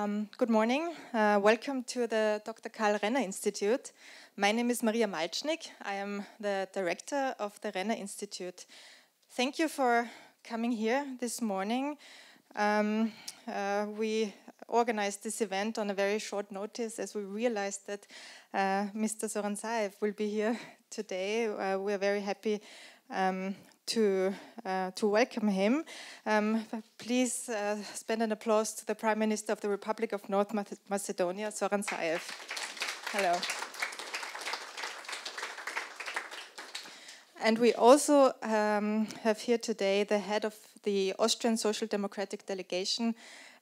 Good morning. Welcome to the Dr. Karl-Renner-Institut. My name is Maria MALTSCHNIG. I am the director of the Renner-Institut. Thank you for coming here this morning. We organized this event on a very short notice as we realized that Mr. Zoran Zaev will be here today. We are very happy to welcome him. Please spend an applause to the Prime Minister of the Republic of North Macedonia, Zoran Zaev. Hello. And we also have here today the head of the Austrian Social Democratic Delegation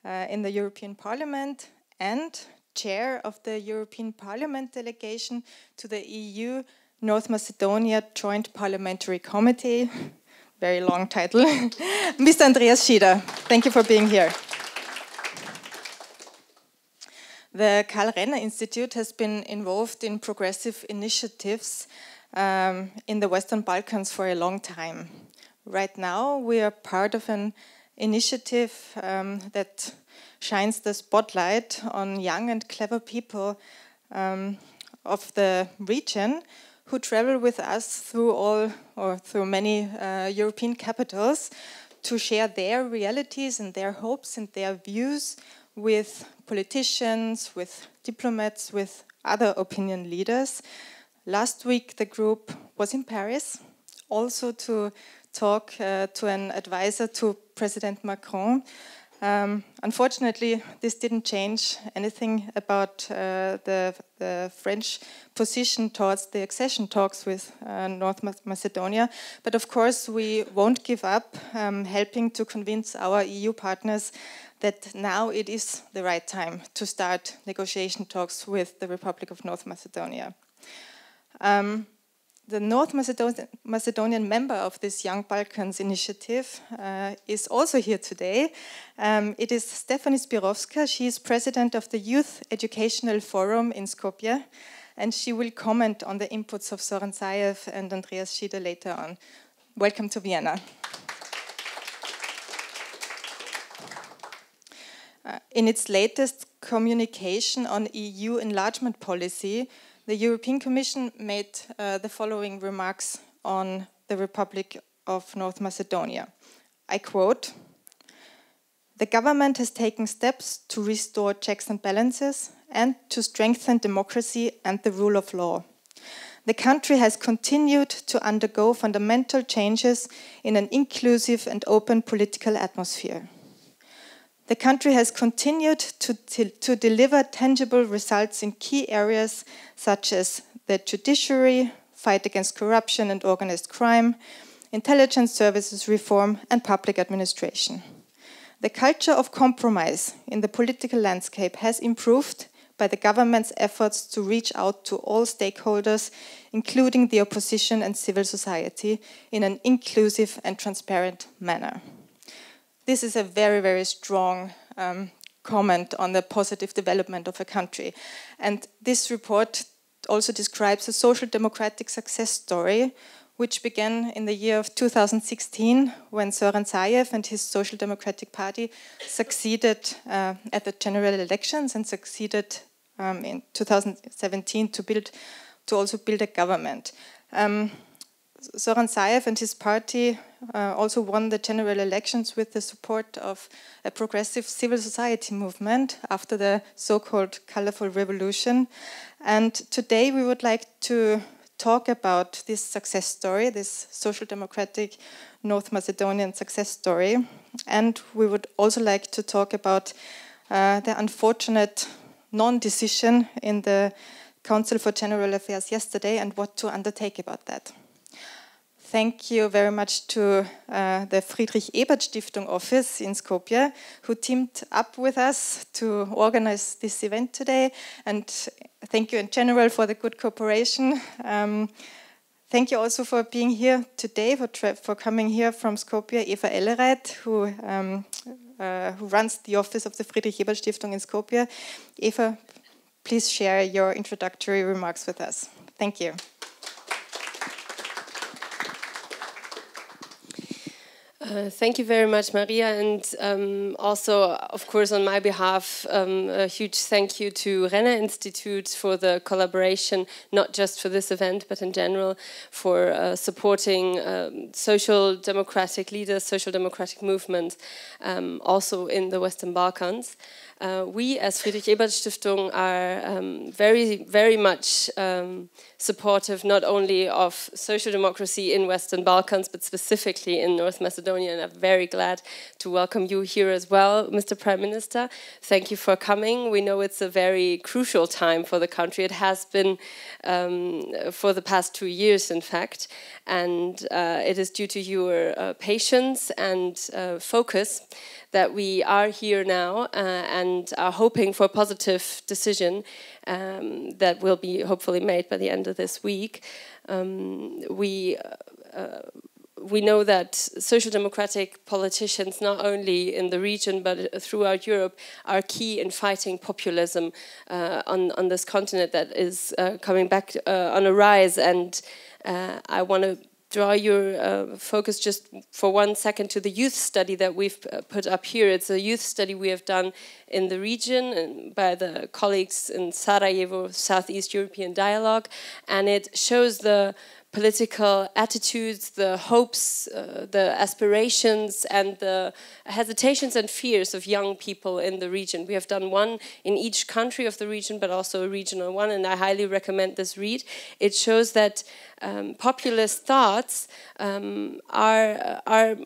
in the European Parliament and chair of the European Parliament delegation to the EU North Macedonia Joint Parliamentary Committee. Very long title. Mr. ANDREAS SCHIEDER, thank you for being here. The Karl-Renner-Institut has been involved in progressive initiatives in the Western Balkans for a long time. Right now, we are part of an initiative that shines the spotlight on young and clever people of the region who travel with us through many European capitals to share their realities and their hopes and their views with politicians, with diplomats, with other opinion leaders. Last week, the group was in Paris, also to talk to an advisor to President Macron. Unfortunately, this didn't change anything about the French position towards the accession talks with North Macedonia. But of course, we won't give up helping to convince our EU partners that now it is the right time to start negotiation talks with the Republic of North Macedonia. The North Macedonian member of this Young Balkans initiative is also here today. It is STEFANI SPIROVSKA. She is president of the Youth Educational Forum in Skopje, and she will comment on the inputs of Zoran Zaev and ANDREAS SCHIEDER later on. Welcome to Vienna. In its latest communication on EU enlargement policy, the European Commission made the following remarks on the Republic of North Macedonia. I quote, "The government has taken steps to restore checks and balances and to strengthen democracy and the rule of law. The country has continued to undergo fundamental changes in an inclusive and open political atmosphere. The country has continued to deliver tangible results in key areas such as the judiciary, fight against corruption and organized crime, intelligence services reform, and public administration. The culture of compromise in the political landscape has improved by the government's efforts to reach out to all stakeholders, including the opposition and civil society, in an inclusive and transparent manner." This is a very, very strong comment on the positive development of a country. And this report also describes a social democratic success story, which began in the year of 2016, when Zoran Zaev and his Social Democratic Party succeeded at the general elections and succeeded in 2017 to also build a government. Zoran Zaev and his party also won the general elections with the support of a progressive civil society movement after the so-called colorful revolution. And today we would like to talk about this success story, this social democratic North Macedonian success story. And we would also like to talk about the unfortunate non-decision in the Council for General Affairs yesterday and what to undertake about that. Thank you very much to the Friedrich-Ebert-Stiftung office in Skopje, who teamed up with us to organize this event today. And thank you in general for the good cooperation. Thank you also for being here today, for coming here from Skopje, Eva ELLEREIT, who runs the office of the Friedrich-Ebert-Stiftung in Skopje. Eva, please share your introductory remarks with us. Thank you. Thank you very much, Maria, and also, of course, on my behalf, a huge thank you to Renner-Institut for the collaboration, not just for this event, but in general, for supporting social democratic leaders, social democratic movements, also in the Western Balkans. We, as Friedrich-Ebert-Stiftung, are very much supportive not only of social democracy in Western Balkans, but specifically in North Macedonia, and I'm very glad to welcome you here as well, Mr. Prime Minister. Thank you for coming. We know it's a very crucial time for the country. It has been for the past 2 years, in fact, and it is due to your patience and focus that we are here now and are hoping for a positive decision that will be hopefully made by the end of this week. We know that social democratic politicians, not only in the region but throughout Europe, are key in fighting populism on this continent that is coming back on a rise. And I want to draw your focus just for 1 second to the youth study that we've put up here. It's a youth study we have done in the region and by the colleagues in Sarajevo, Southeast European Dialogue, and it shows the political attitudes, the hopes, the aspirations, and the hesitations and fears of young people in the region. We have done one in each country of the region, but also a regional one, and I highly recommend this read. It shows that populist thoughts are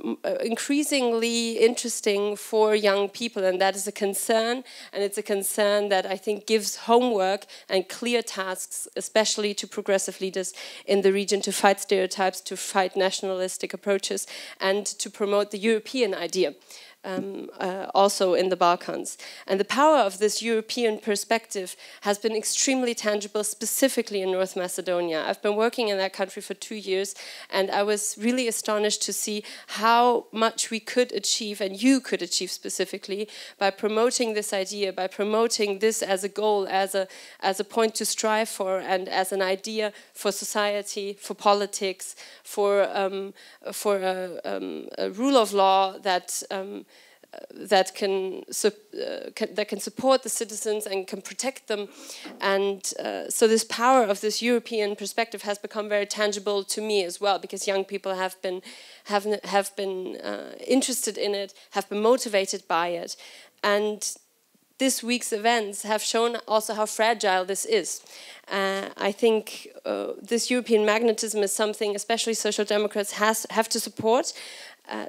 increasingly interesting for young people, and that is a concern, and it's a concern that I think gives homework and clear tasks, especially to progressive leaders in the region, to fight stereotypes, to fight nationalistic approaches, and to promote the European idea. Also in the Balkans. And the power of this European perspective has been extremely tangible, specifically in North Macedonia. I've been working in that country for 2 years, and I was really astonished to see how much we could achieve, and you could achieve specifically, by promoting this idea, by promoting this as a goal, as a point to strive for, and as an idea for society, for politics, for a rule of law that can support the citizens and can protect them, and so this power of this European perspective has become very tangible to me as well, because young people have been interested in it, have been motivated by it, and this week's events have shown also how fragile this is. I think this European magnetism is something especially Social Democrats have to support.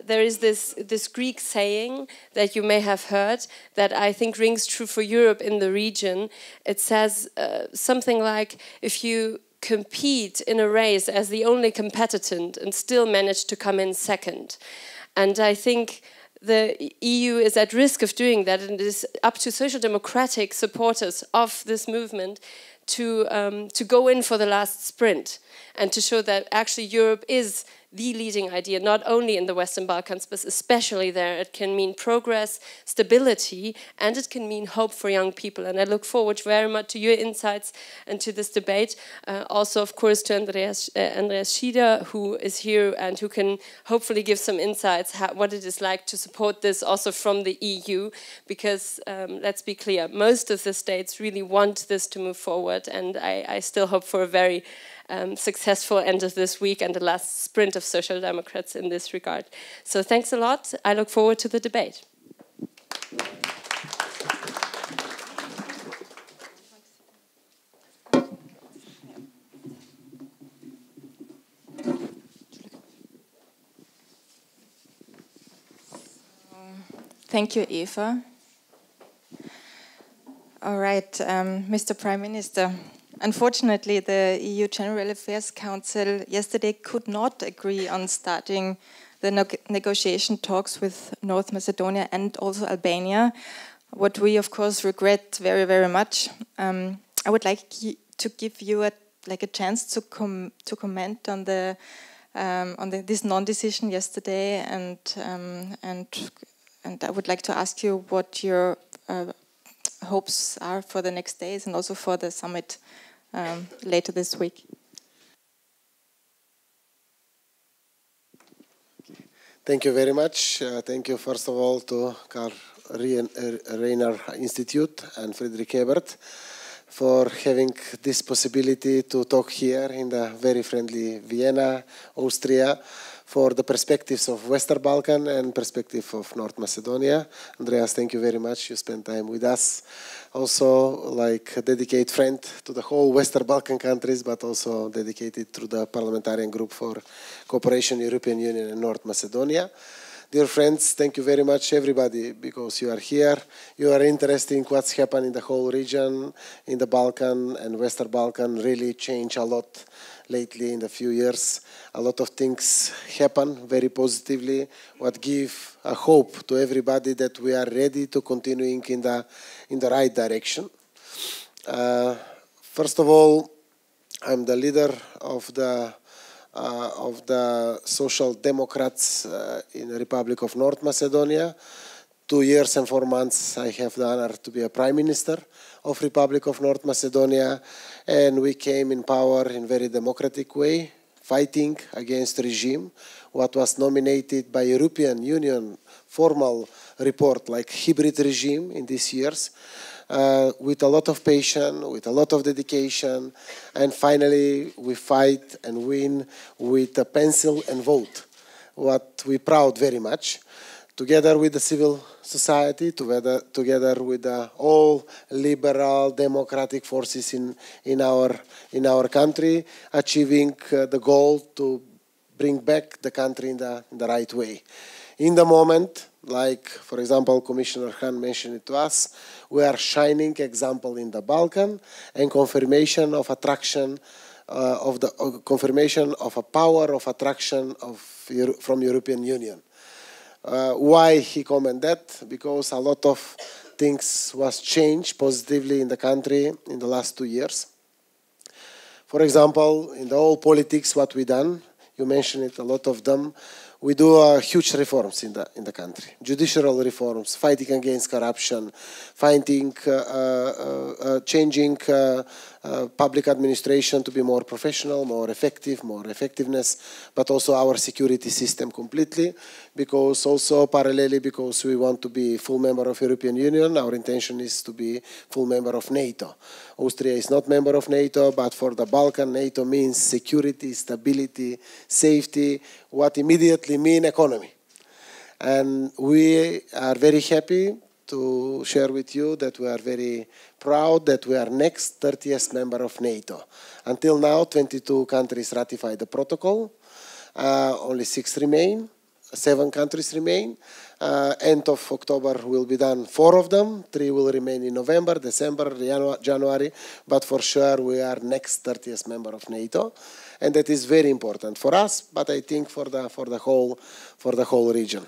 There is this Greek saying that you may have heard that I think rings true for Europe in the region. It says something like, if you compete in a race as the only competent and still manage to come in second. And I think the EU is at risk of doing that, and it is up to social democratic supporters of this movement to go in for the last sprint and to show that actually Europe is the leading idea, not only in the Western Balkans, but especially there. It can mean progress, stability, and it can mean hope for young people. And I look forward very much to your insights and to this debate. Also, of course, to Andreas SCHIEDER, who is here and who can hopefully give some insights what it is like to support this also from the EU. Because let's be clear, most of the states really want this to move forward, and I still hope for a very successful end of this week and the last sprint of Social Democrats in this regard. So thanks a lot. I look forward to the debate. Thank you, Eva. All right, Mr. Prime Minister. Unfortunately, the EU General Affairs Council yesterday could not agree on starting the negotiation talks with North Macedonia and also Albania, what we of course regret very, very much. I would like to give you a chance to comment on this non-decision yesterday, and I would like to ask you what your hopes are for the next days and also for the summit later this week. Thank you very much. Thank you, first of all, to Karl-Renner-Institut and Friedrich-Ebert for having this possibility to talk here in the very friendly Vienna, Austria, for the perspectives of Western Balkan and perspective of North Macedonia. Andreas, thank you very much. You spent time with us. Also, like a dedicated friend to the whole Western Balkan countries, but also dedicated to the Parliamentarian Group for Cooperation, European Union and North Macedonia. Dear friends, thank you very much, everybody, because you are here. You are interested in what's happened in the whole region, in the Balkan and Western Balkan. Really changed a lot lately in the few years. A lot of things happen very positively, what give a hope to everybody that we are ready to continuing in the right direction. First of all, I'm the leader of the Social Democrats in the Republic of North Macedonia. 2 years and 4 months I have the honor to be a Prime Minister of Republic of North Macedonia, and we came in power in very democratic way, fighting against regime, what was nominated by European Union formal report like hybrid regime in these years. With a lot of patience, with a lot of dedication, and finally we fight and win with a pencil and vote, what we proud very much, together with the civil society, together with all liberal democratic forces in our country, achieving the goal to bring back the country in the right way. In the moment, like, for example, Commissioner Hahn mentioned it to us, we are shining example in the Balkan and confirmation of attraction confirmation of a power of attraction from European Union. Why he commented that? Because a lot of things was changed positively in the country in the last 2 years. For example, in the whole politics, what we done, you mentioned it, a lot of them. We do huge reforms in the country, judicial reforms, fighting against corruption, changing public administration to be more professional, more effective, more effectiveness, but also our security system completely, because also parallelly, because we want to be full member of European Union, our intention is to be full member of NATO. Austria is not member of NATO, but for the Balkan, NATO means security, stability, safety, what immediately mean economy. And we are very happy to share with you that we are very proud that we are next 30th member of NATO. Until now, 22 countries ratified the protocol. Only 7 countries remain. End of October will be done 4 of them. 3 will remain in November, December, January. But for sure, we are next 30th member of NATO. And that is very important for us, but I think for the whole region.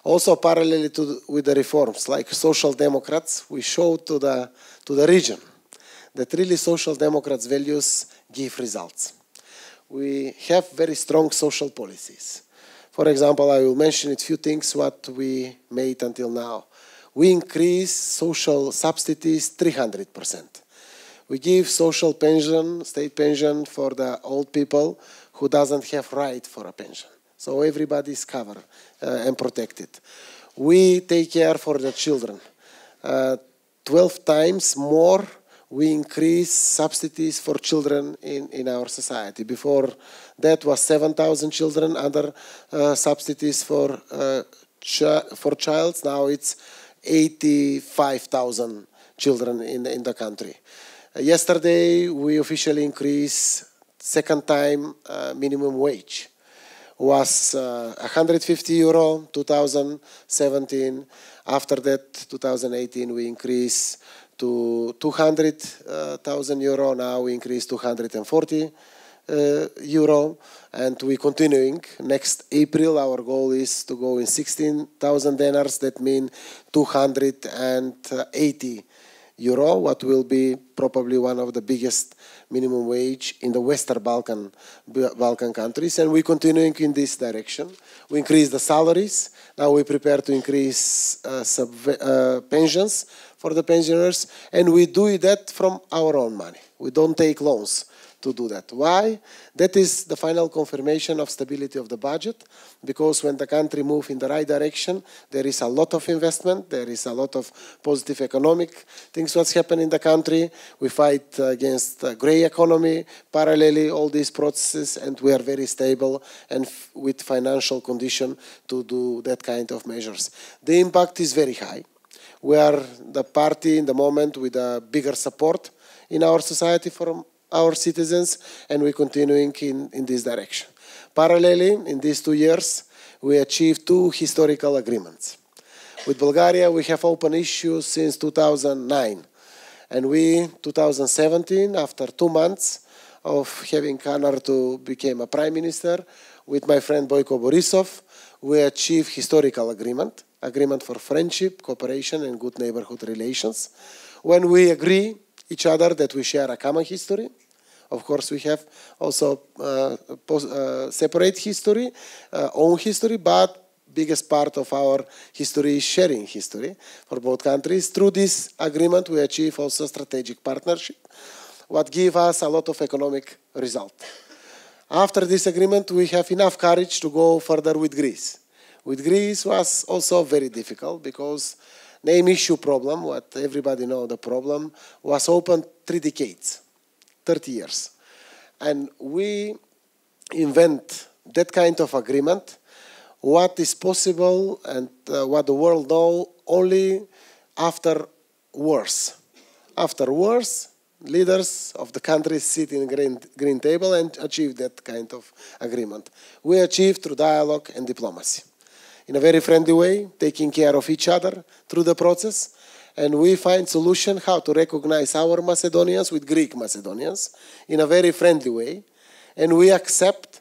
Also, parallelly with the reforms, like Social Democrats, we show to the region that really Social Democrats' values give results. We have very strong social policies. For example, I will mention a few things what we made until now. We increase social subsidies 300%. We give social pension, state pension for the old people who doesn't have right for a pension. So everybody is covered and protected. We take care for the children. 12 times more we increase subsidies for children in our society. Before that was 7,000 children, other subsidies for child. Now it's 85,000 children in the country. Yesterday, we officially increased second time minimum wage. Was 150 euro, 2017. After that, 2018, we increased to 200,000 euro. Now we increased to 240 euro. And we're continuing. Next April, our goal is to go in 16,000 dinars. That means 280 euro, what will be probably one of the biggest minimum wage in the Western Balkan countries, and we're continuing in this direction. We increase the salaries. Now we prepare to increase pensions for the pensioners, and we do that from our own money. We don't take loans to do that. Why? That is the final confirmation of stability of the budget, because when the country moves in the right direction, there is a lot of investment, there is a lot of positive economic things what's happening in the country. We fight against the grey economy, parallelly all these processes, and we are very stable and with financial condition to do that kind of measures. The impact is very high. We are the party in the moment with a bigger support in our society from our citizens, and we're continuing in this direction. Parallelly, in these 2 years, we achieved 2 historical agreements. With Bulgaria, we have open issues since 2009. And we, 2017, after 2 months of having honor to become a prime minister, with my friend Boyko Borisov, we achieved historical agreement for friendship, cooperation, and good neighborhood relations. When we agree each other that we share a common history, of course we have also separate history, own history, but biggest part of our history is sharing history for both countries. Through this agreement, we achieve also strategic partnership, what give us a lot of economic result. After this agreement, we have enough courage to go further with Greece. With Greece was also very difficult because name issue problem, what everybody know the problem, was open 3 decades, 30 years. And we invent that kind of agreement, what is possible and what the world know only after wars. After wars, leaders of the countries sit in green table and achieve that kind of agreement. We achieve through dialogue and diplomacy. In a very friendly way, taking care of each other through the process, and we find solution how to recognize our Macedonians with Greek Macedonians in a very friendly way, and we accept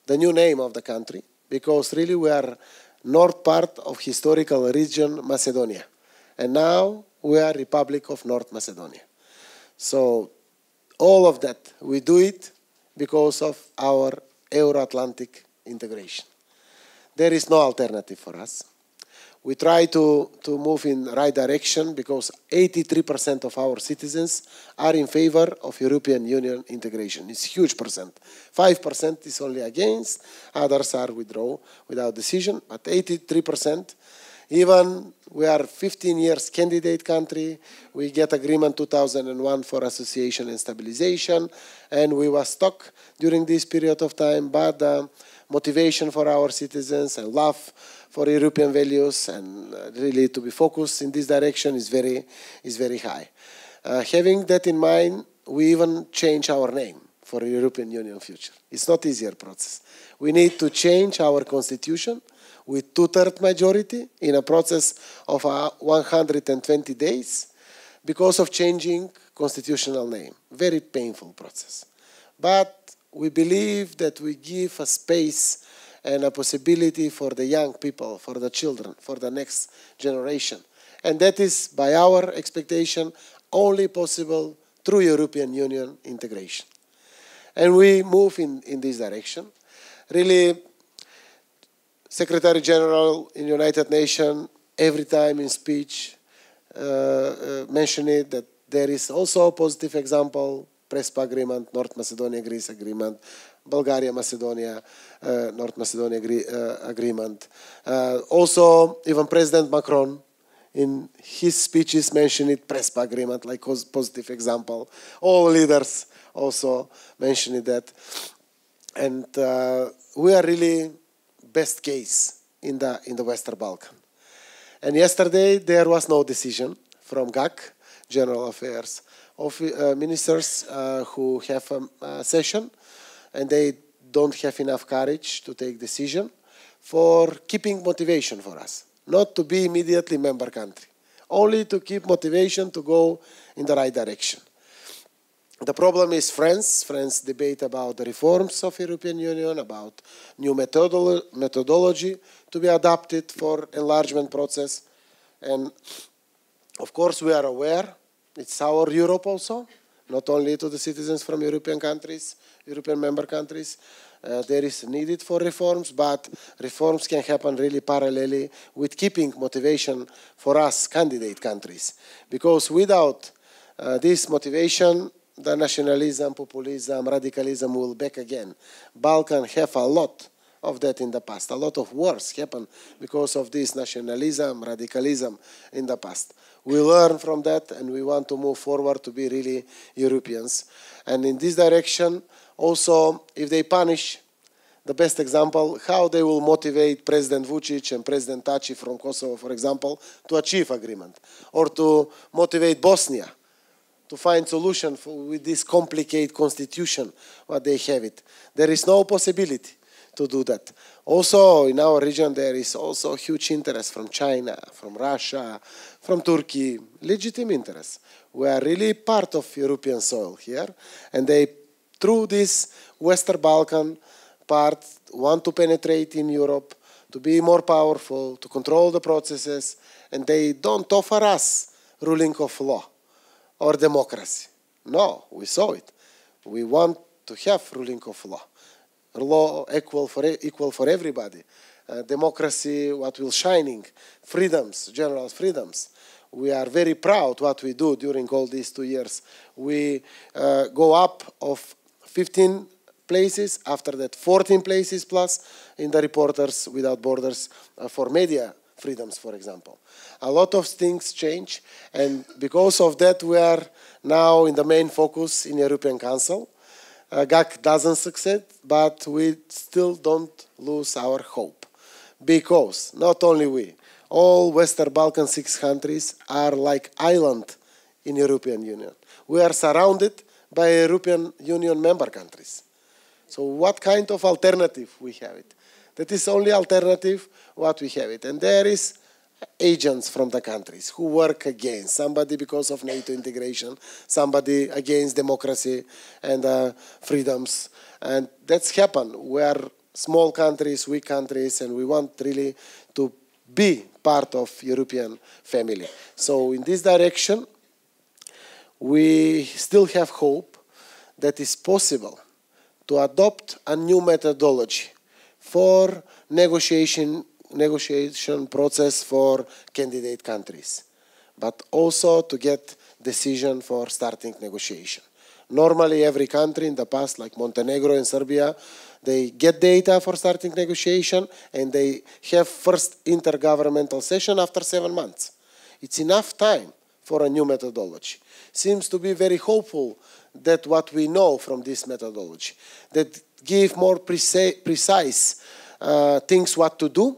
the new name of the country, because really we are north part of historical region Macedonia, and now we are Republic of North Macedonia. So all of that, we do it because of our Euro-Atlantic integration. There is no alternative for us. We try to move in the right direction because 83% of our citizens are in favor of European Union integration. It's a huge percent. 5% is only against, others are withdraw without decision, but 83%. Even we are 15 years candidate country, we get agreement 2001 for association and stabilization, and we were stuck during this period of time, but motivation for our citizens and love for European values and really to be focused in this direction is very high. Having that in mind, we even change our name for European Union future. It's not easier process. We need to change our constitution with 2/3 majority in a process of 120 days because of changing constitutional name. Very painful process. But we believe that we give a space and a possibility for the young people, for the children, for the next generation. And that is, by our expectation, only possible through European Union integration. And we move in this direction. Really, Secretary General in United Nations, every time in speech, mentioned it, that there is also a positive example, Prespa Agreement, North Macedonia, Greece Agreement, Bulgaria, Macedonia, North Macedonia Agreement. Also, even President Macron, in his speeches, mentioned it, Prespa Agreement, like positive example. All leaders also mentioned that. And we are really best case in the Western Balkan. And yesterday, there was no decision from GAC, General Affairs, of ministers who have a session, and they don't have enough courage to take decision for keeping motivation for us, not to be immediately member country, only to keep motivation to go in the right direction. The problem is France. France debate about the reforms of European Union, about new methodology to be adopted for enlargement process. And of course we are aware it's our Europe also, not only to the citizens from European countries, European member countries. There is needed for reforms, but reforms can happen really parallelly with keeping motivation for us candidate countries. Because without this motivation, the nationalism, populism, radicalism will back again. Balkans have a lot of that in the past. A lot of wars happened because of this nationalism, radicalism in the past. We learn from that and we want to move forward to be really Europeans. And in this direction, also, if they punish, the best example, how they will motivate President Vučić and President Tači from Kosovo, for example, to achieve agreement, or to motivate Bosnia to find solution with this complicated constitution, what they have it. There is no possibility to do that. Also, in our region, there is also huge interest from China, from Russia, from Turkey, legitimate interest. We are really part of European soil here, and they, through this Western Balkan part, want to penetrate in Europe, to be more powerful, to control the processes, and they don't offer us ruling of law or democracy. No, we saw it. We want to have ruling of law. Law equal for everybody. Democracy, what will shining. Freedoms, general freedoms. We are very proud what we do during all these 2 years. We go up of 15 places, after that 14 places plus in the Reporters Without Borders for media freedoms, for example. A lot of things change, and because of that we are now in the main focus in European Council. GAC doesn't succeed, but we still don't lose our hope. Because not only we, all Western Balkan 6 countries are like island in European Union. We are surrounded by European Union member countries. So what kind of alternative we have it? That is only alternative what we have it. And there is agents from the countries who work against somebody because of NATO integration, somebody against democracy and freedoms. And that's happened. We are small countries, weak countries, and we want really to be part of European family. So in this direction, we still have hope that it's possible to adopt a new methodology for negotiation process for candidate countries, but also to get decision for starting negotiation. Normally every country in the past, like Montenegro and Serbia, they get data for starting negotiation and they have first intergovernmental session after 7 months. It's enough time for a new methodology. Seems to be very hopeful that what we know from this methodology, that give more precise things what to do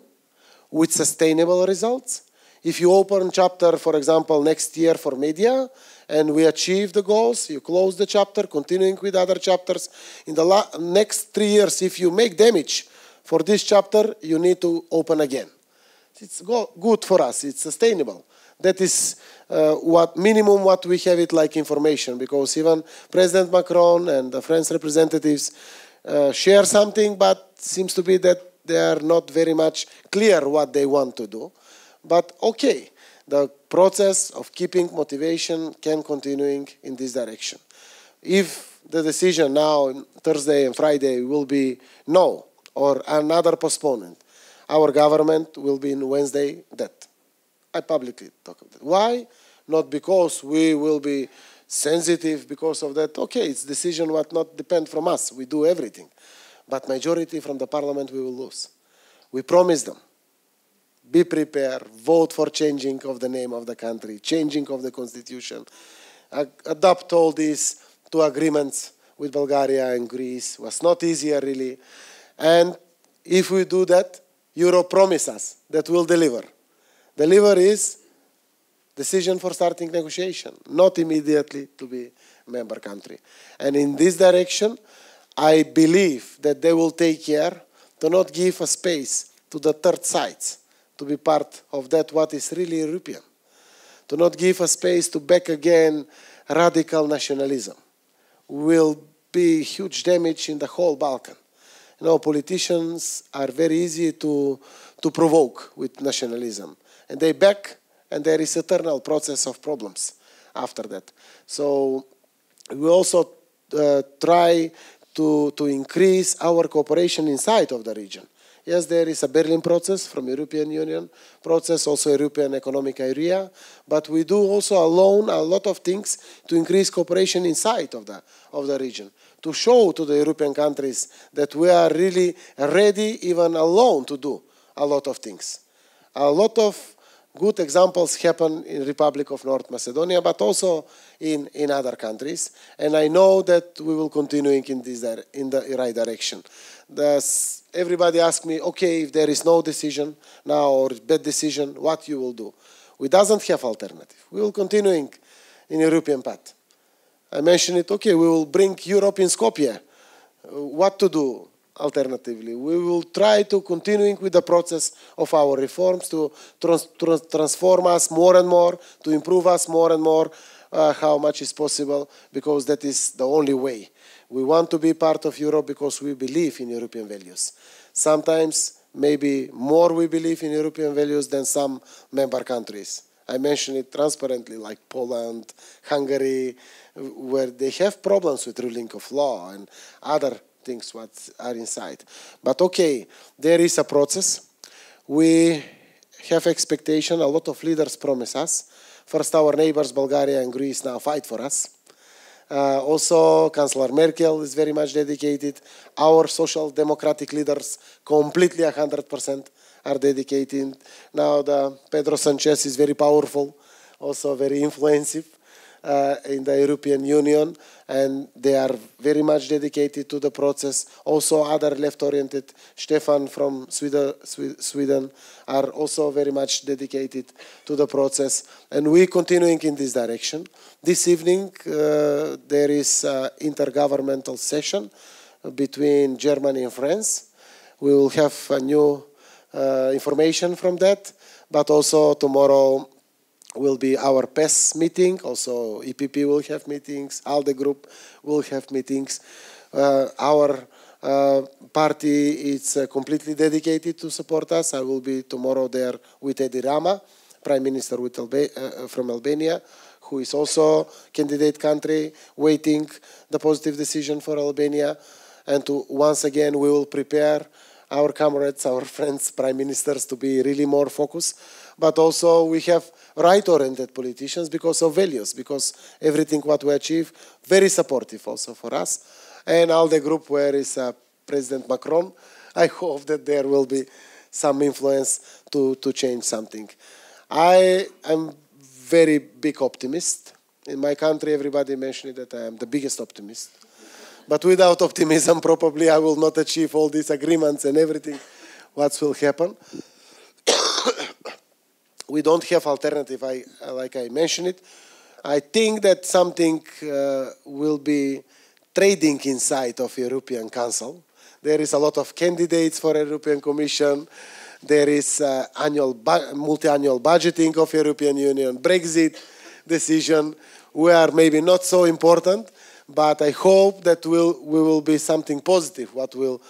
with sustainable results. If you open chapter, for example, next year for media, and we achieve the goals, you close the chapter, continuing with other chapters. In the next 3 years, if you make damage for this chapter, you need to open again. It's good for us, it's sustainable. That is what minimum what we have it like information, because even President Macron and the French representatives share something, but seems to be that they are not very much clear what they want to do. But okay, the process of keeping motivation can continuing in this direction. If the decision now, Thursday and Friday, will be no, or another postponement, our government will be in Wednesday that. I publicly talk about that. Why? Not because we will be sensitive because of that. Okay, it's decision what not depend from us. We do everything. But majority from the parliament we will lose. We promise them. Be prepared, vote for changing of the name of the country, changing of the constitution, adopt all these 2 agreements with Bulgaria and Greece. It was not easier really. And if we do that, Europe promises us that we'll deliver. Deliver is decision for starting negotiation, not immediately to be member country. And in this direction, I believe that they will take care to not give a space to the third sides to be part of that what is really European. To not give a space to back again radical nationalism. Will be huge damage in the whole Balkan. You know, politicians are very easy to provoke with nationalism. And they back, and there is eternal process of problems after that. So we also try to increase our cooperation inside of the region. Yes, there is a Berlin process from European Union process, also European Economic Area, but we do also alone a lot of things to increase cooperation inside of the region, to show to the European countries that we are really ready even alone to do a lot of things. A lot of good examples happen in the Republic of North Macedonia, but also in other countries. And I know that we will continue in the right direction. Everybody asks me, okay, if there is no decision now or bad decision, what you will do? We doesn't have alternative. We will continue in European path. I mentioned it, okay, we will bring Europe in Skopje. What to do? Alternatively, we will try to continue with the process of our reforms to transform us more and more, to improve us more and more, how much is possible, because that is the only way. We want to be part of Europe because we believe in European values. Sometimes, maybe more we believe in European values than some member countries. I mentioned it transparently, like Poland, Hungary, where they have problems with ruling of law and other things what are inside. But okay, there is a process. We have expectation. A lot of leaders promise us. First, our neighbors, Bulgaria and Greece, now fight for us. Also, Chancellor Merkel is very much dedicated. Our social democratic leaders, completely 100%, are dedicated. Now, Pedro Sanchez is very powerful, also very influential in the European Union, and they are very much dedicated to the process. Also, other left-oriented, Stefan from Sweden, are also very much dedicated to the process, and we are continuing in this direction. This evening, there is an intergovernmental session between Germany and France. We will have a new information from that, but also tomorrow will be our PES meeting. Also, EPP will have meetings. ALDE group will have meetings. Our party is completely dedicated to support us. I will be tomorrow there with Edi Rama, Prime Minister from Albania, who is also candidate country, waiting the positive decision for Albania. And once again, we will prepare our comrades, our friends, prime ministers, to be really more focused. But also we have right-oriented politicians because of values, because everything what we achieve, very supportive also for us. And ALDE group, where is President Macron, I hope that there will be some influence to change something. I am very big optimist. In my country, everybody mentioned that I am the biggest optimist. But without optimism, probably I will not achieve all these agreements and everything what will happen. We don't have alternative, like I mentioned it. I think that something will be trading inside of European Council. There is a lot of candidates for European Commission. There is multi-annual budgeting of European Union, Brexit decision. We are maybe not so important, but I hope that we will be something positive what will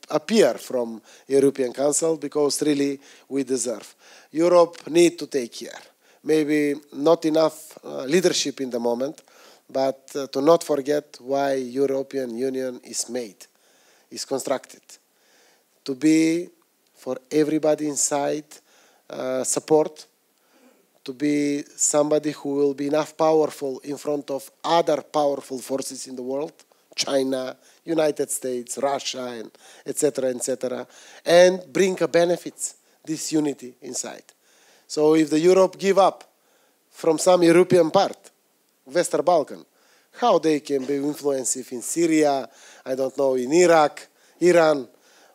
appear from European Council, because really we deserve. Europe needs to take care. Maybe not enough leadership in the moment, but to not forget why European Union is made, is constructed. To be for everybody inside support, to be somebody who will be enough powerful in front of other powerful forces in the world, China, United States, Russia, and etc., and bring a benefits, this unity inside. So if the Europe give up from some European part, Western Balkan, how they can be influenced in Syria, I don't know, in Iraq, Iran,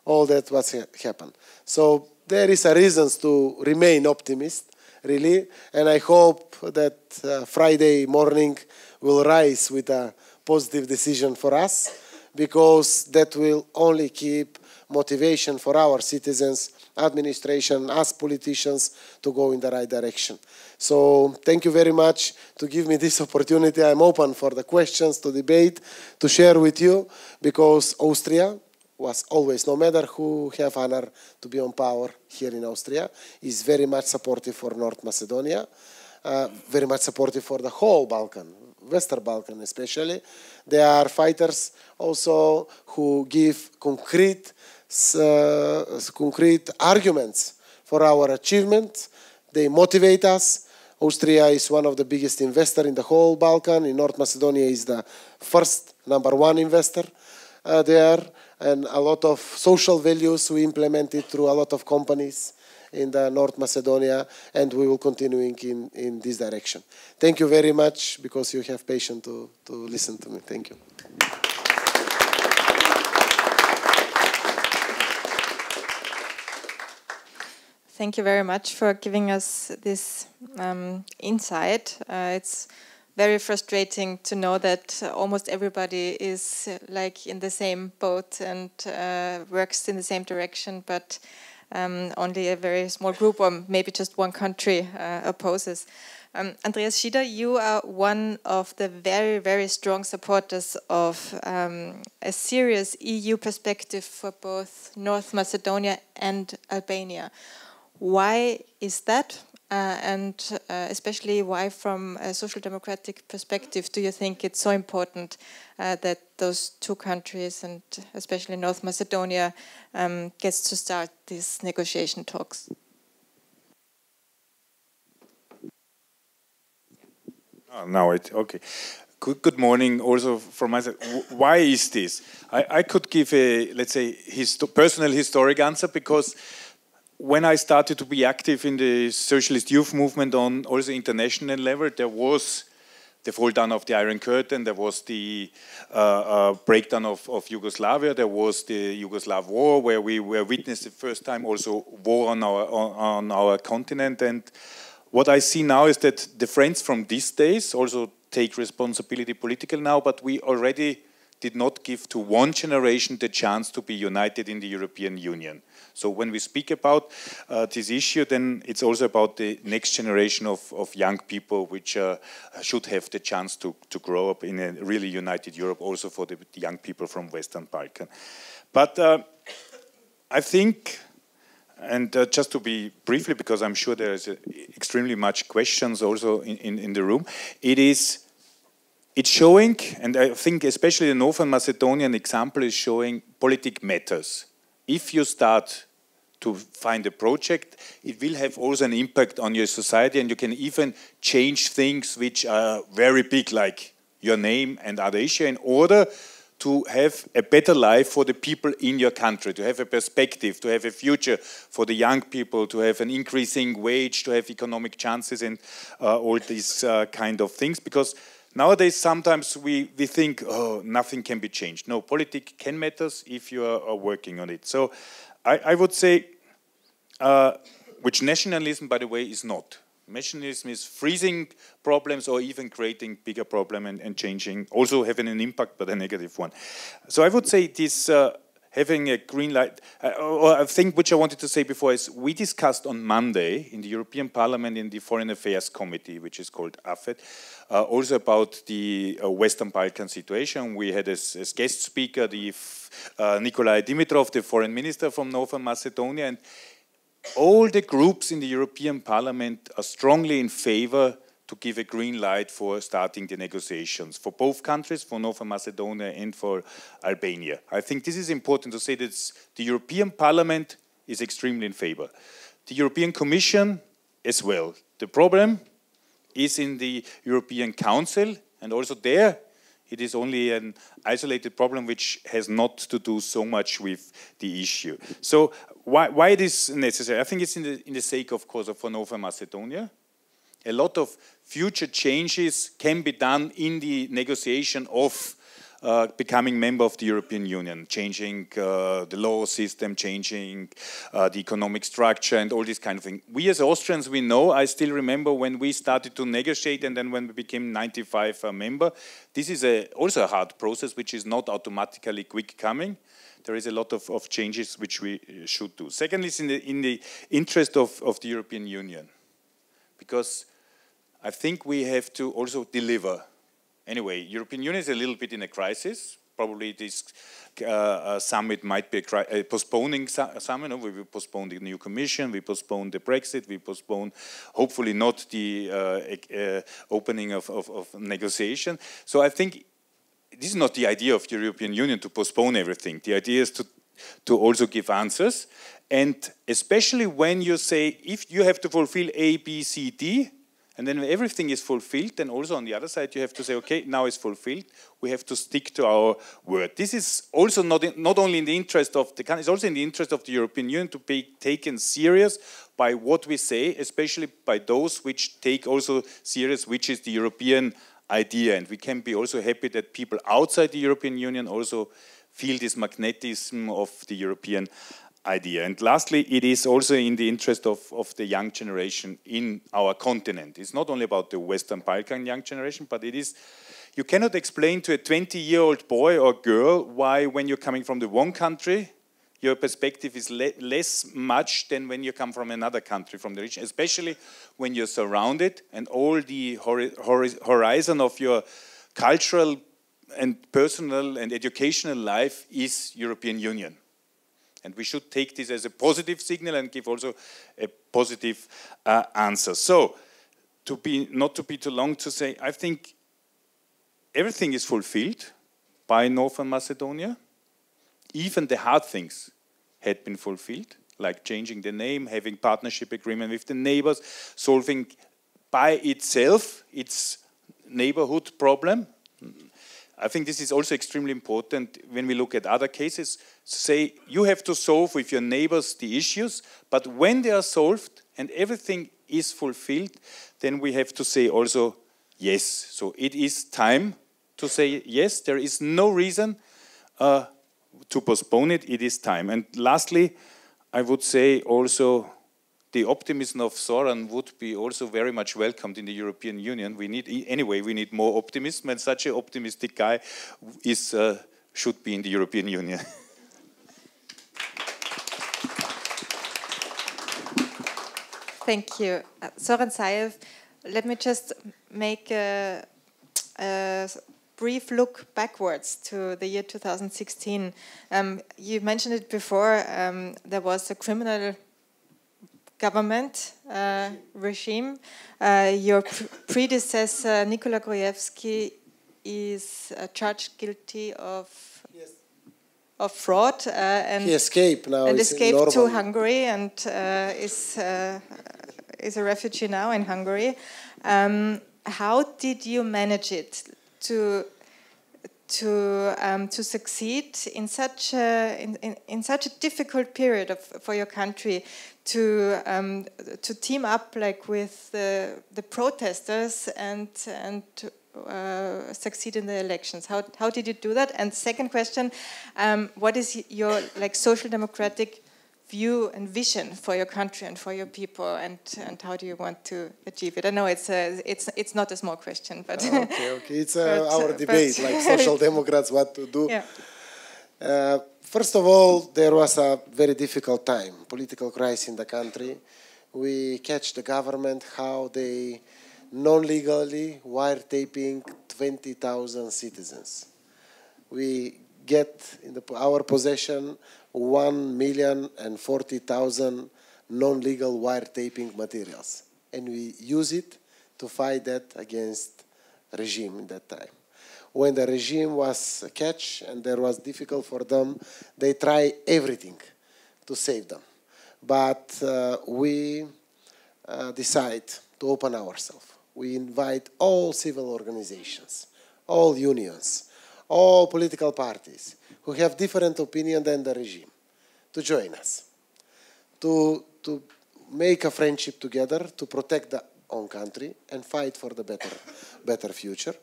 all that what's happened. So there is a reasons to remain optimist, really, and I hope that Friday morning will rise with a positive decision for us, because that will only keep motivation for our citizens, administration, us politicians, to go in the right direction. So thank you very much to give me this opportunity. I'm open for the questions, to debate, to share with you, because Austria was always, no matter who have honor to be on power here in Austria, is very much supportive for North Macedonia, very much supportive for the whole Balkan, Western Balkan especially. There are fighters also who give concrete concrete arguments for our achievement. They motivate us. Austria is one of the biggest investors in the whole Balkan. In North Macedonia is the first #1 investor there. And a lot of social values we implemented through a lot of companies in the North Macedonia, and we will continue in this direction. Thank you very much because you have patience to listen to me. Thank you. Thank you very much for giving us this insight. It's very frustrating to know that almost everybody is like in the same boat and works in the same direction, but only a very small group or maybe just one country opposes. Andreas Schieder, you are one of the very, very strong supporters of a serious EU perspective for both North Macedonia and Albania. Why is that? And especially why from a social democratic perspective do you think it's so important that those two countries and especially North Macedonia gets to start these negotiation talks? Okay. Good morning also from my side. Why is this? I could give a, let's say, personal historic answer, because when I started to be active in the socialist youth movement on also international level, there was the fall down of the Iron Curtain, there was the breakdown of Yugoslavia, there was the Yugoslav War, where we were witnessed the first time also war on our continent. And what I see now is that the friends from these days also take responsibility political now, but we already did not give to one generation the chance to be united in the European Union. So when we speak about this issue, then it's also about the next generation of young people which should have the chance to grow up in a really united Europe, also for the young people from Western Balkan. But I think, and just to be briefly, because I'm sure there is extremely much questions also in the room, it's showing, and I think especially the Northern Macedonian example is showing politics matters. If you start to find a project, it will have also an impact on your society, and you can even change things which are very big, like your name and other issues, in order to have a better life for the people in your country, to have a perspective, to have a future for the young people, to have an increasing wage, to have economic chances, and all these kind of things. Because nowadays, sometimes we think, oh, nothing can be changed. No, politics can matter if you are working on it. So I would say, which nationalism, by the way, is not. Nationalism is freezing problems or even creating bigger problems and changing, also having an impact, but a negative one. So I would say this having a green light, or a thing which I wanted to say before is we discussed on Monday in the European Parliament in the Foreign Affairs Committee, which is called AFET, also about the Western Balkan situation. We had as guest speaker the Nikolai Dimitrov, the foreign minister from Northern Macedonia, and all the groups in the European Parliament are strongly in favor to give a green light for starting the negotiations for both countries, for Northern Macedonia and for Albania. I think this is important to say that the European Parliament is extremely in favor. The European Commission as well. The problem is in the European Council, and also there it is only an isolated problem which has not to do so much with the issue. So why it is necessary? I think it's in the sake, of course, for Northern Macedonia. A lot of future changes can be done in the negotiation of becoming member of the European Union, changing the law system, changing the economic structure and all this kind of thing. We as Austrians, we know, I still remember when we started to negotiate and then when we became 95 member, this is also a hard process which is not automatically quick coming. There is a lot of changes which we should do. Secondly, it's in the interest of the European Union, because I think we have to also deliver. Anyway, European Union is a little bit in a crisis. Probably this summit might be a postponing summit. No? We will postpone the new commission, we postpone the Brexit, we postpone hopefully not the opening of negotiation. So I think this is not the idea of the European Union to postpone everything. The idea is to to also give answers. And especially when you say, if you have to fulfill A, B, C, D, and then when everything is fulfilled, then also on the other side you have to say, okay, now it's fulfilled, we have to stick to our word. This is also not only in the interest of the country, it's also in the interest of the European Union to be taken serious by what we say, especially by those which take also serious, which is the European idea. And we can be also happy that people outside the European Union also feel this magnetism of the European idea. And lastly, it is also in the interest of the young generation in our continent. It's not only about the Western Balkan young generation, but it is, you cannot explain to a 20-year-old boy or girl why when you're coming from the one country, your perspective is less much than when you come from another country, from the region, especially when you're surrounded and all the horizon of your cultural and personal and educational life is European Union. And we should take this as a positive signal and give also a positive answer. So, not to be too long to say, I think everything is fulfilled by Northern Macedonia. Even the hard things had been fulfilled, like changing the name, having partnership agreement with the neighbors, solving by itself its neighborhood problem. I think this is also extremely important when we look at other cases. Say, you have to solve with your neighbors the issues, but when they are solved and everything is fulfilled, then we have to say also yes. So it is time to say yes. There is no reason to postpone it. It is time. And lastly, I would say also the optimism of Zoran would be also very much welcomed in the European Union. We need more optimism, and such an optimistic guy should be in the European Union. Thank you. Zoran Zaev, let me just make a brief look backwards to the year 2016. You mentioned it before, there was a criminal government regime. Your predecessor, Nikola Gruevski, is charged guilty of fraud. And he escaped now. And escaped to Hungary and is a refugee now in Hungary. How did you manage it to succeed in such a difficult period for your country, to team up like with the protesters and succeed in the elections? How did you do that? And second question, what is your like social democratic view and vision for your country and for your people, and how do you want to achieve it? I know it's not a small question, but okay, it's our debate, like social democrats, what to do. Yeah. First of all, there was a very difficult time, political crisis in the country. We catch the government how they non-legally wiretapping 20,000 citizens. We get in our possession 1,040,000 non-legal wiretapping materials, and we use it to fight that against regime in that time. When the regime was catch and there was difficult for them, they try everything to save them. But we decide to open ourselves. We invite all civil organizations, all unions, all political parties who have different opinion than the regime to join us, to make a friendship together, to protect their own country and fight for the better future.